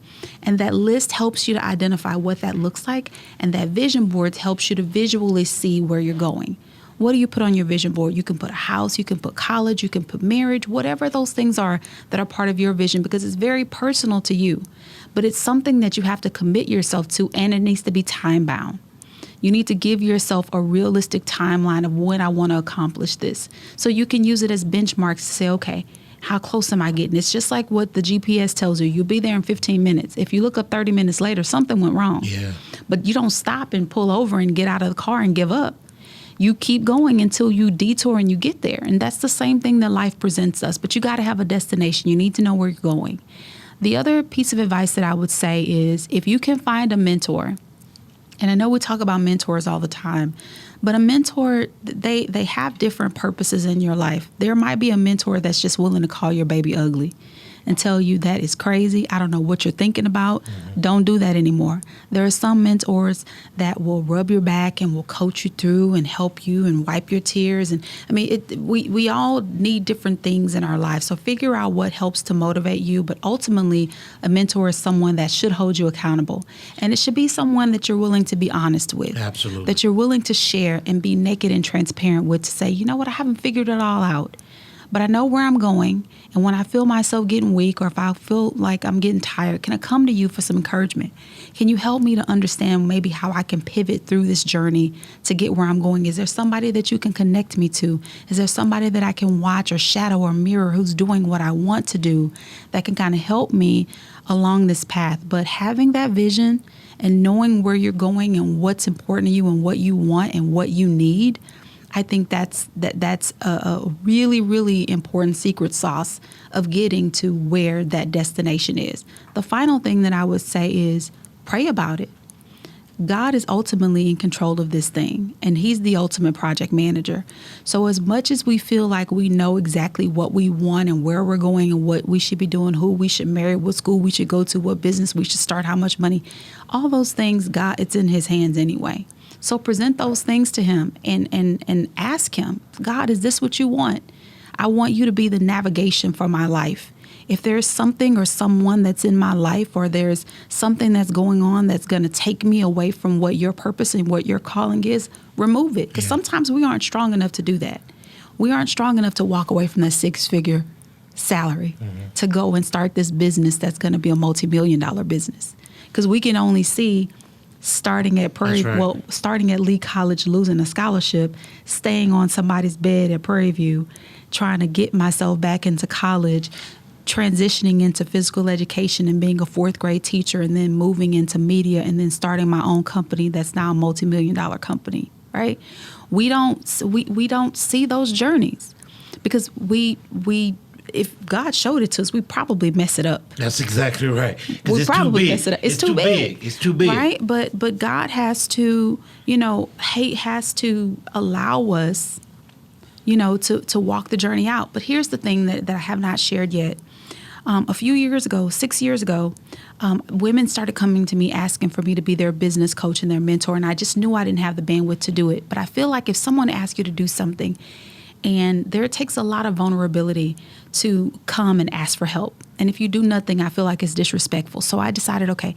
And that list helps you to identify what that looks like. And that vision board helps you to visually see where you're going. What do you put on your vision board? You can put a house, you can put college, you can put marriage, whatever those things are that are part of your vision, because it's very personal to you. But it's something that you have to commit yourself to, and it needs to be time bound. You need to give yourself a realistic timeline of when I want to accomplish this. So you can use it as benchmarks to say, okay, how close am I getting? It's just like what the GPS tells you. You'll be there in 15 minutes. If you look up 30 minutes later, something went wrong. Yeah. But you don't stop and pull over and get out of the car and give up. You keep going until you detour and you get there. And that's the same thing that life presents us. But you got to have a destination. You need to know where you're going. The other piece of advice that I would say is if you can find a mentor, and I know we talk about mentors all the time, but a mentor, they have different purposes in your life. There might be a mentor that's just willing to call your baby ugly and tell you that is crazy. I don't know what you're thinking about. Mm-hmm. Don't do that anymore. There are some mentors that will rub your back and will coach you through and help you and wipe your tears. And I mean, we all need different things in our lives. So figure out what helps to motivate you. But ultimately, a mentor is someone that should hold you accountable. And it should be someone that you're willing to be honest with. Absolutely. That you're willing to share and be naked and transparent with, to say, you know what, I haven't figured it all out, but I know where I'm going. And when I feel myself getting weak, or if I feel like I'm getting tired, can I come to you for some encouragement? Can you help me to understand maybe how I can pivot through this journey to get where I'm going? Is there somebody that you can connect me to? Is there somebody that I can watch or shadow or mirror who's doing what I want to do that can kind of help me along this path? But having that vision and knowing where you're going and what's important to you and what you want and what you need, I think that's a really, really important secret sauce of getting to where that destination is. The final thing that I would say is pray about it. God is ultimately in control of this thing, and he's the ultimate project manager. So as much as we feel like we know exactly what we want and where we're going and what we should be doing, who we should marry, what school we should go to, what business we should start, how much money, all those things, God, it's in his hands anyway. So present those things to him and ask him, God, is this what you want? I want you to be the navigation for my life. If there's something or someone that's in my life, or there's something that's going on that's going to take me away from what your purpose and what your calling is, remove it. Because sometimes we aren't strong enough to do that. We aren't strong enough to walk away from that 6-figure salary to go and start this business that's going to be a multi-million-dollar business. Because we can only see starting at starting at Lee College, losing a scholarship, staying on somebody's bed at Prairie View, trying to get myself back into college, transitioning into physical education and being a 4th grade teacher, and then moving into media, and then starting my own company that's now a multi-million-dollar company, right? We don't see those journeys because if God showed it to us, we probably mess it up. That's exactly right. We probably mess it up. It's too big. It's too big. Right? But God has to, has to allow us, to walk the journey out. But here's the thing that I have not shared yet. A few years ago, 6 years ago, women started coming to me asking for me to be their business coach and their mentor. And I just knew I didn't have the bandwidth to do it. But I feel like if someone asks you to do something, and it takes a lot of vulnerability to come and ask for help. And if you do nothing, I feel like it's disrespectful. So I decided, okay,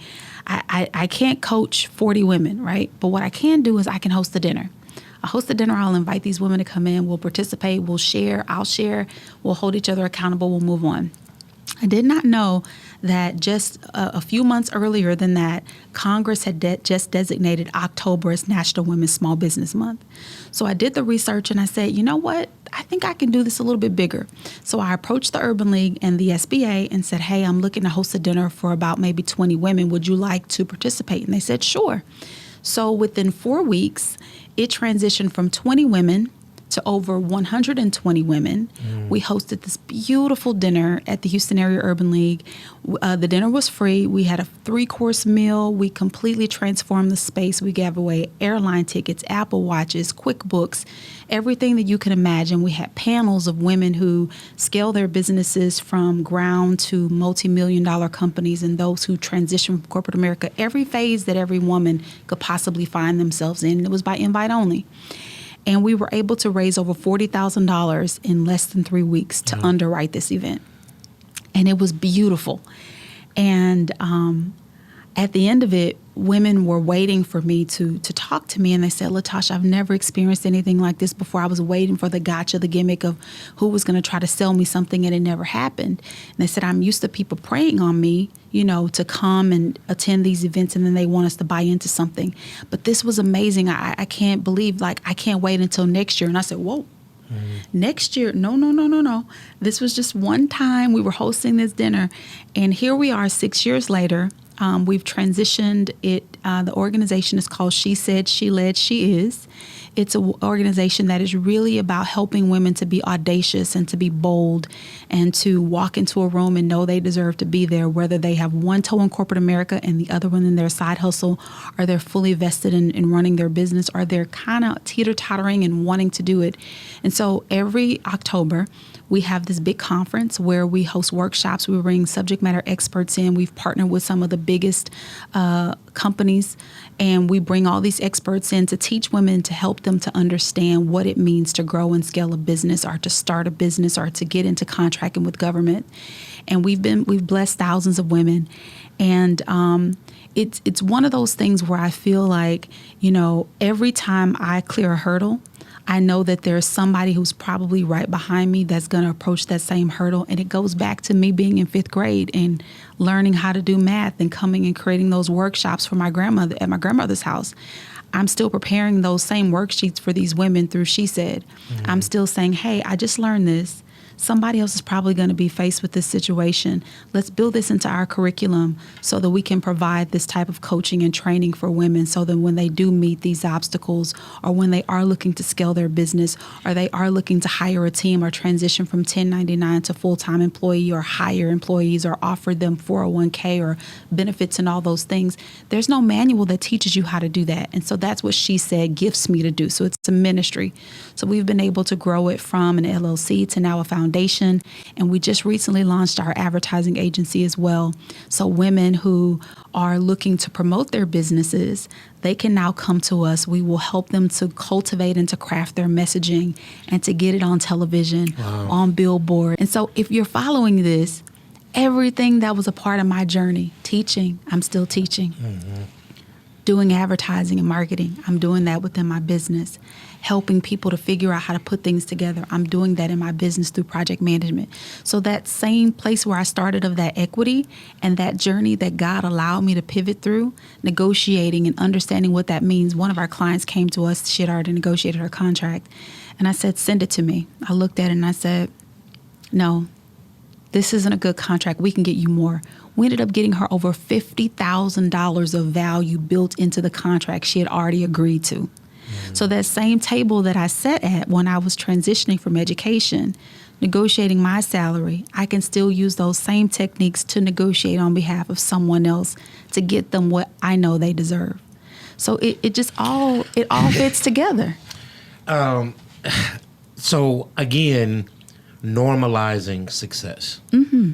I can't coach 40 women, right? But what I can do is I can host a dinner. I'll host a dinner. I'll invite these women to come in. We'll participate. We'll share. I'll share. We'll hold each other accountable. We'll move on. I did not know that just a few months earlier than that, Congress had just designated October as National Women's Small Business Month. So I did the research and I said, you know what? I think I can do this a little bit bigger. So I approached the Urban League and the SBA and said, hey, I'm looking to host a dinner for about maybe 20 women. Would you like to participate? And they said, sure. So within 4 weeks, it transitioned from 20 women to over 120 women. We hosted this beautiful dinner at the Houston Area Urban League. The dinner was free. We had a 3-course meal. We completely transformed the space. We gave away airline tickets, Apple Watches, QuickBooks, everything that you can imagine. We had panels of women who scale their businesses from ground to multi-million-dollar companies, and those who transition from corporate America, every phase that every woman could possibly find themselves in. It was by invite only. And we were able to raise over $40,000 in less than 3 weeks to underwrite this event. And it was beautiful. And at the end of it, women were waiting for me to talk to me, and they said, LaToshia, I've never experienced anything like this before. I was waiting for the gotcha, the gimmick of who was going to try to sell me something, and it never happened. And they said, I'm used to people praying on me, to come and attend these events, and then they want us to buy into something. But this was amazing. I can't believe, I can't wait until next year. And I said, whoa. Next year, no. This was just one time we were hosting this dinner, and here we are 6 years later. We've transitioned it. The organization is called She Said, She Led, She Is. It's an organization that is really about helping women to be audacious and to be bold and to walk into a room and know they deserve to be there, whether they have one toe in corporate America and the other one in their side hustle, or they're fully vested in running their business, or they're kind of teeter-tottering and wanting to do it. And so every October, we have this big conference where we host workshops. We bring subject matter experts in. We've partnered with some of the biggest companies, and we bring all these experts in to teach women, to help them to understand what it means to grow and scale a business, or to start a business, or to get into contracting with government. And we've blessed thousands of women. And it's one of those things where I feel like, every time I clear a hurdle, I know that there's somebody who's probably right behind me that's going to approach that same hurdle. And it goes back to me being in 5th grade and learning how to do math and coming and creating those workshops for my grandmother at my grandmother's house. I'm still preparing those same worksheets for these women through She Said. Mm-hmm. I'm still saying, hey, I just learned this. Somebody else is probably going to be faced with this situation. Let's build this into our curriculum so that we can provide this type of coaching and training for women, so that when they do meet these obstacles, or when they are looking to scale their business, or they are looking to hire a team, or transition from 1099 to full-time employee, or hire employees, or offer them 401k or benefits and all those things, there's no manual that teaches you how to do that. And so that's what She Said gifts me to do. So it's a ministry. So we've been able to grow it from an LLC to now a foundation. And we just recently launched our advertising agency as well. So women who are looking to promote their businesses, they can now come to us. We will help them to cultivate and to craft their messaging and to get it on television, on billboard. And so if you're following this, everything that was a part of my journey, teaching, I'm still teaching. Mm-hmm. Doing advertising and marketing, I'm doing that within my business. Helping people to figure out how to put things together, I'm doing that in my business through project management. So that same place where I started of that equity and that journey that God allowed me to pivot through, negotiating and understanding what that means. One of our clients came to us, she had already negotiated her contract, and I said, send it to me. I looked at it and I said, no, this isn't a good contract. We can get you more. We ended up getting her over $50,000 of value built into the contract she had already agreed to. So that same table that I sat at when I was transitioning from education, negotiating my salary, I can still use those same techniques to negotiate on behalf of someone else to get them what I know they deserve. So it all fits together. So again, normalizing success. Mm-hmm.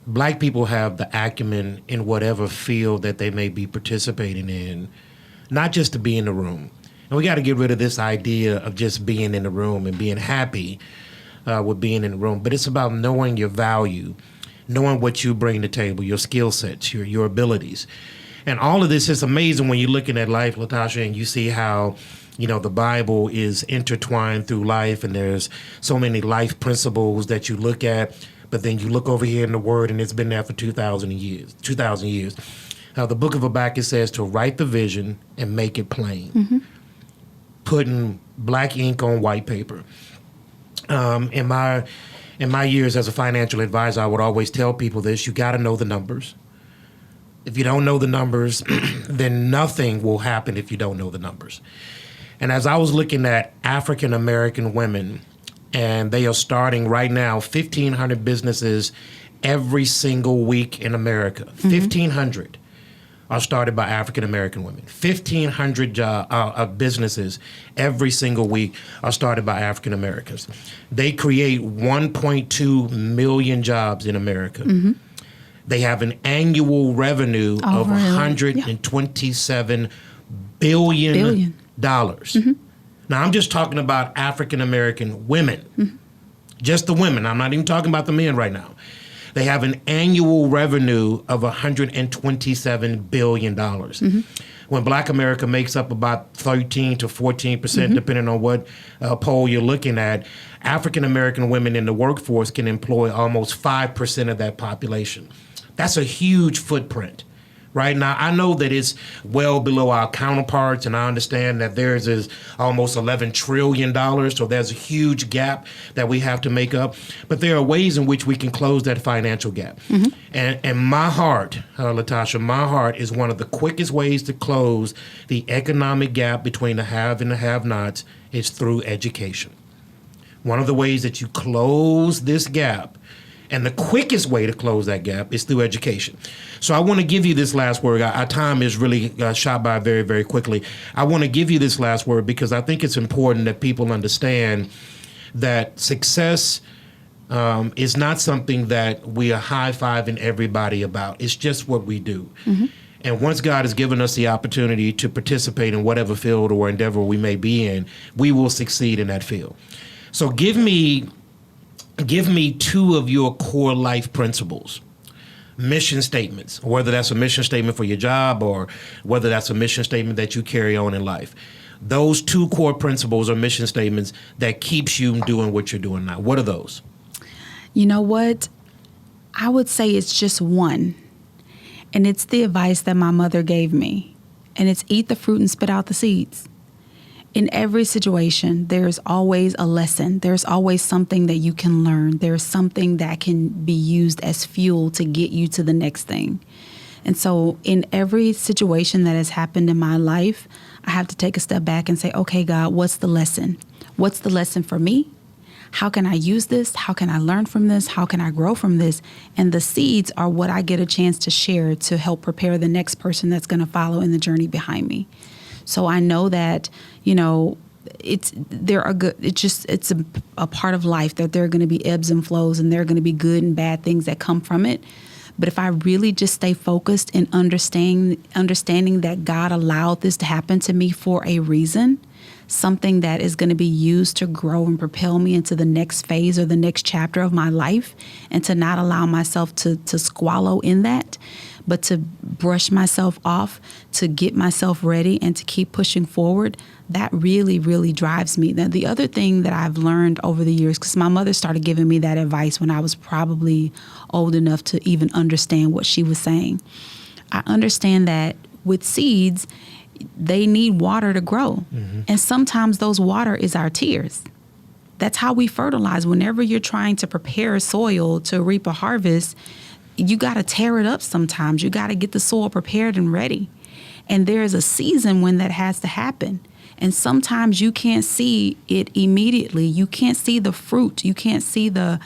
Black people have the acumen in whatever field that they may be participating in, not just to be in the room. And we got to get rid of this idea of just being in the room and being happy with being in the room. But it's about knowing your value, knowing what you bring to the table, your skill sets, your abilities. And all of this is amazing when you're looking at life, LaToshia, and you see how, the Bible is intertwined through life, and there's so many life principles that you look at. But then you look over here in the Word, and it's been there for 2,000 years. The book of Habakkuk says to write the vision and make it plain. Mm-hmm. Putting black ink on white paper. In my years as a financial advisor, I would always tell people this: you got to know the numbers. If you don't know the numbers, then nothing will happen if you don't know the numbers. And as I was looking at African American women, and they are starting right now 1,500 businesses every single week in America. Mm-hmm. 1,500 are started by African American women. 1,500 businesses every single week are started by African Americans. They create 1.2 million jobs in America. Mm-hmm. They have an annual revenue of $127 billion. Mm-hmm. Now, I'm just talking about African American women, just the women. I'm not even talking about the men right now. They have an annual revenue of $127 billion. When Black America makes up about 13 to 14%, depending on what poll you're looking at, African American women in the workforce can employ almost 5% of that population. That's a huge footprint. Right now, I know that it's well below our counterparts, and I understand that theirs is almost $11 trillion, so there's a huge gap that we have to make up. But there are ways in which we can close that financial gap. And my heart, LaToshia, my heart is one of the quickest ways to close the economic gap between the have and the have-nots is through education. One of the ways that you close this gap, and the quickest way to close that gap, is through education. So I want to give you this last word. Our time is really shot by very, very quickly. I want to give you this last word because I think it's important that people understand that success is not something that we are high-fiving everybody about. It's just what we do. And once God has given us the opportunity to participate in whatever field or endeavor we may be in, we will succeed in that field. So give me two of your core life principles, mission statements, whether that's a mission statement for your job or whether that's a mission statement that you carry on in life. Those two core principles or mission statements that keeps you doing what you're doing now. What are those? You know what? I would say it's just one. And it's the advice that my mother gave me. And it's eat the fruit and spit out the seeds. In every situation, there's always a lesson. There's always something that you can learn. There's something that can be used as fuel to get you to the next thing. And so in every situation that has happened in my life, I have to take a step back and say, okay, God, what's the lesson? What's the lesson for me? How can I use this? How can I learn from this? How can I grow from this? And the seeds are what I get a chance to share to help prepare the next person that's going to follow in the journey behind me. So I know that, it's a part of life that there are going to be ebbs and flows and there are going to be good and bad things that come from it. But if I really just stay focused in understanding that God allowed this to happen to me for a reason, something that is going to be used to grow and propel me into the next phase or the next chapter of my life, and to not allow myself to squallow in that, but to brush myself off, to get myself ready and to keep pushing forward, that really, really drives me. Now, the other thing that I've learned over the years, because my mother started giving me that advice when I was probably old enough to even understand what she was saying. I understand that with seeds, they need water to grow. And sometimes those water is our tears. That's how we fertilize. Whenever you're trying to prepare soil to reap a harvest, you got to tear it up sometimes. You got to get the soil prepared and ready. And there is a season when that has to happen. And sometimes you can't see it immediately. You can't see the fruit. You can't see the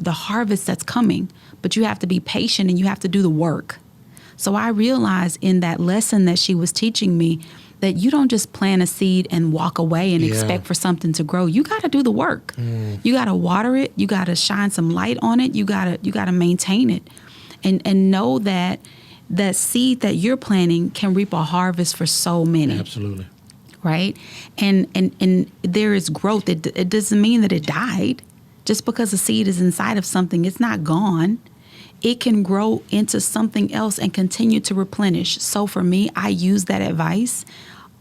harvest that's coming. But you have to be patient and you have to do the work. So I realized in that lesson that she was teaching me that you don't just plant a seed and walk away and expect for something to grow. You got to do the work. You got to water it. You got to shine some light on it. You got to maintain it, and know that that seed that you're planting can reap a harvest for so many. Absolutely. Right. And there is growth. It doesn't mean that it died. Just because a seed is inside of something, it's not gone. It can grow into something else and continue to replenish. So for me, I use that advice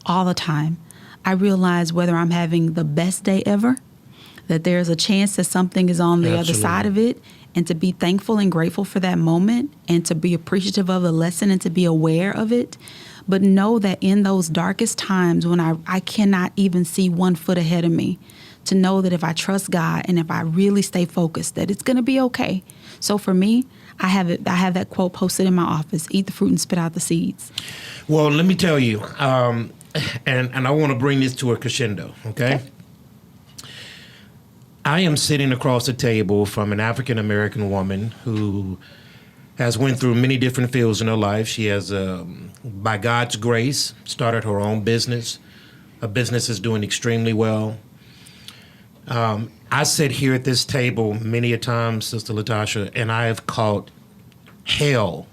all the time. I realize whether I'm having the best day ever, that there's a chance that something is on the other side of it, and to be thankful and grateful for that moment and to be appreciative of the lesson and to be aware of it. But know that in those darkest times when I cannot even see 1 foot ahead of me, to know that if I trust God and if I really stay focused, that it's going to be okay. So for me, I have that quote posted in my office: eat the fruit and spit out the seeds. Well, let me tell you, and I want to bring this to a crescendo, okay? I am sitting across the table from an African-American woman who has went through many different fields in her life. She has, by God's grace, started her own business. Her business is doing extremely well. I sit here at this table many a time, Sister LaToshia, and I have caught hell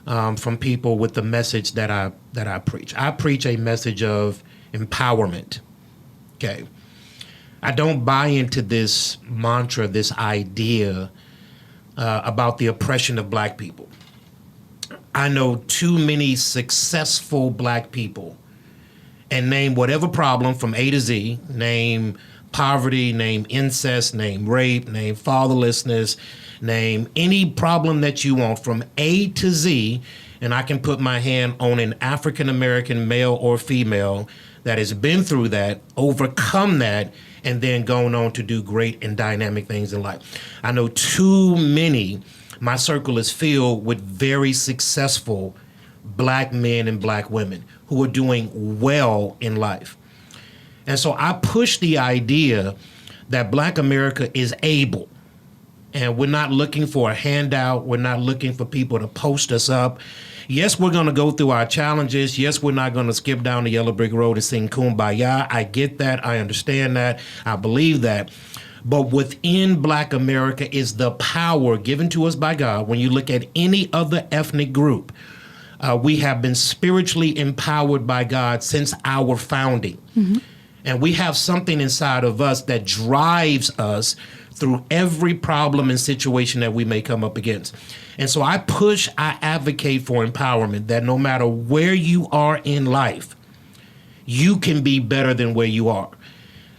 from people with the message that I preach. I preach a message of empowerment. Okay. I don't buy into this mantra, this idea about the oppression of black people. I know too many successful black people, and name whatever problem from A to Z, name poverty, name incest, name rape, name fatherlessness, name any problem that you want from A to Z, and I can put my hand on an African-American male or female that has been through that, overcome that, and then gone on to do great and dynamic things in life. I know too many. My circle is filled with very successful black men and black women who are doing well in life. And so I push the idea that Black America is able. And we're not looking for a handout. We're not looking for people to post us up. Yes, we're going to go through our challenges. Yes, we're not going to skip down the yellow brick road and sing Kumbaya. I get that. I understand that. I believe that. But within Black America is the power given to us by God. When you look at any other ethnic group, we have been spiritually empowered by God since our founding. Mm-hmm. And we have something inside of us that drives us through every problem and situation that we may come up against. And so I advocate for empowerment, that no matter where you are in life, you can be better than where you are.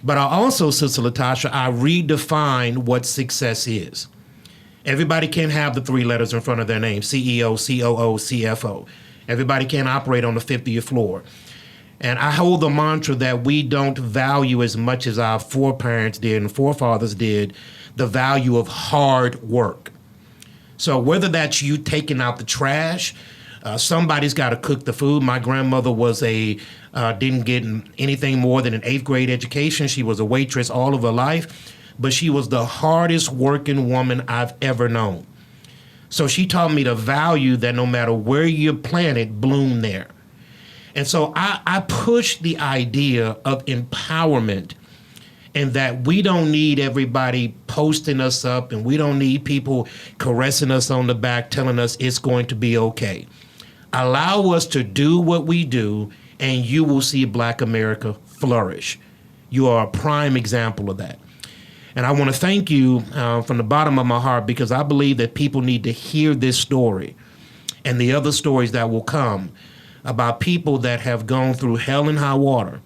But I also, Sister LaToshia, I redefine what success is. Everybody can't have the 3 letters in front of their name, CEO, COO, CFO. Everybody can't operate on the 50th floor. And I hold the mantra that we don't value as much as our foreparents did and forefathers did the value of hard work. So whether that's you taking out the trash, somebody's got to cook the food. My grandmother was didn't get anything more than an 8th grade education. She was a waitress all of her life, but she was the hardest working woman I've ever known. So she taught me to value that no matter where you're planted, bloom there. And so I push the idea of empowerment, and that we don't need everybody posting us up, and we don't need people caressing us on the back telling us it's going to be okay. Allow us to do what we do, and you will see Black America flourish. You are a prime example of that. And I want to thank you from the bottom of my heart, because I believe that people need to hear this story and the other stories that will come about people that have gone through hell and high water,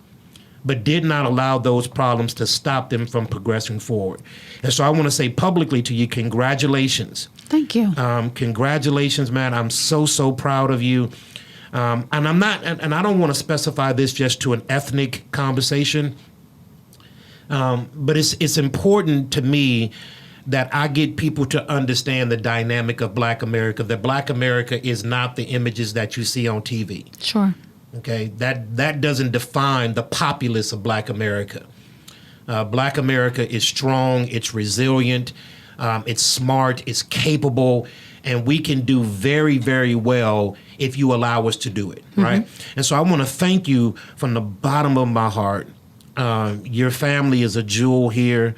but did not allow those problems to stop them from progressing forward. And so I want to say publicly to you, congratulations. Thank you. Congratulations, man. I'm so proud of you. And I don't want to specify this just to an ethnic conversation, but it's important to me that I get people to understand the dynamic of Black America, that Black America is not the images that you see on TV. Sure. Okay, that doesn't define the populace of Black America. Black America is strong, it's resilient, it's smart, it's capable, and we can do very, very well if you allow us to do it, right? And so I want to thank you from the bottom of my heart. Your family is a jewel here.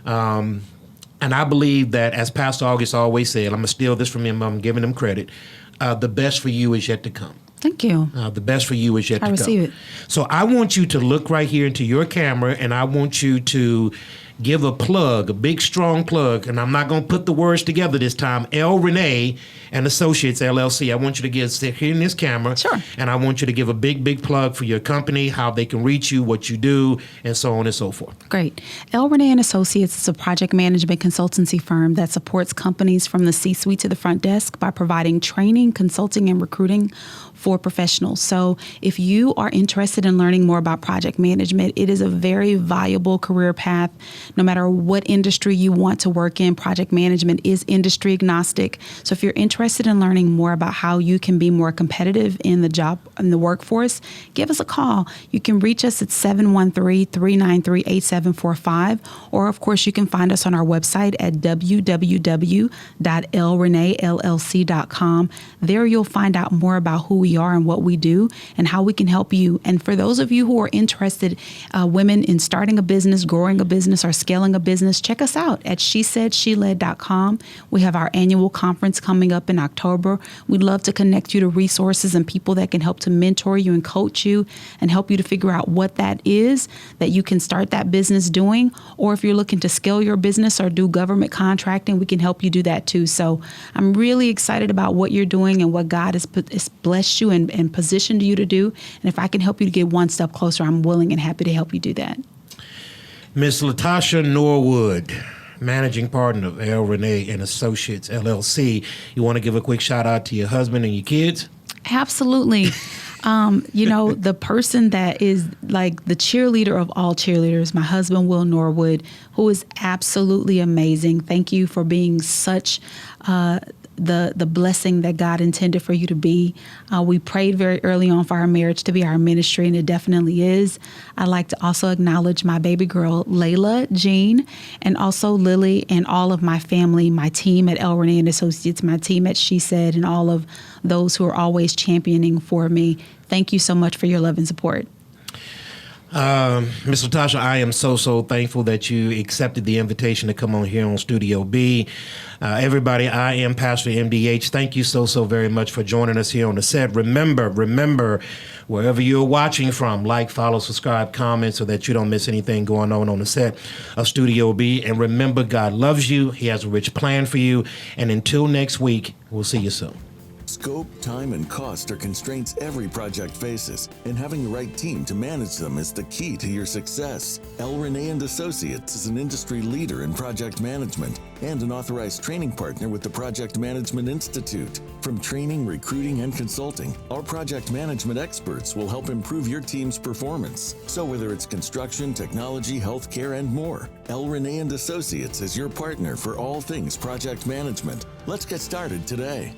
And I believe that, as Pastor August always said, I'm going to steal this from him, I'm giving him credit, the best for you is yet to come. Thank you. The best for you is yet to come. I receive it. So I want you to look right here into your camera, and I want you to give a plug, a big, strong plug, and I'm not going to put the words together this time, L. Renee and Associates, LLC. I want you to sit here in this camera, sure, and I want you to give a big plug for your company, how they can reach you, what you do, and so on and so forth. Great. L. Renee and Associates is a project management consultancy firm that supports companies from the C-suite to the front desk by providing training, consulting, and recruiting for professionals. So if you are interested in learning more about project management, it is a very viable career path. No matter what industry you want to work in, project management is industry agnostic. So if you're interested in learning more about how you can be more competitive in the workforce, give us a call. You can reach us at 713-393-8745, or of course you can find us on our website at www.lreneellc.com. There you'll find out more about who we are and what we do and how we can help you. And for those of you who are interested, women, in starting a business, growing a business, or scaling a business, check us out at SheSaidSheLed.com. We have our annual conference coming up in October. We'd love to connect you to resources and people that can help to mentor you and coach you and help you to figure out what that is that you can start that business doing. Or if you're looking to scale your business or do government contracting, we can help you do that too. So I'm really excited about what you're doing and what God has blessed you and positioned you to do. And if I can help you to get one step closer, I'm willing and happy to help you do that. Miss LaToshia Norwood, managing partner of Earl and Associates, LLC. You want to give a quick shout out to your husband and your kids? Absolutely. The person that is like the cheerleader of all cheerleaders, my husband, Will Norwood, who is absolutely amazing. Thank you for being such the blessing that God intended for you to be. We prayed very early on for our marriage to be our ministry, and it definitely is. I'd like to also acknowledge my baby girl, Layla Jean, and also Lily and all of my family, my team at Earl and Associates, my team at She Said, and all of those who are always championing for me. Thank you so much for your love and support. Ms. LaToshia, I am so thankful that you accepted the invitation to come on here on Studio B. Everybody, I am Pastor MDH. Thank you so very much for joining us here on the set. Remember, wherever you're watching from, like, follow, subscribe, comment so that you don't miss anything going on the set of Studio B. And remember, God loves you. He has a rich plan for you. And until next week, we'll see you soon. Scope, time, and cost are constraints every project faces, and having the right team to manage them is the key to your success. L. Renee & Associates is an industry leader in project management and an authorized training partner with the Project Management Institute. From training, recruiting, and consulting, our project management experts will help improve your team's performance. So whether it's construction, technology, healthcare, and more, L. Renee & Associates is your partner for all things project management. Let's get started today.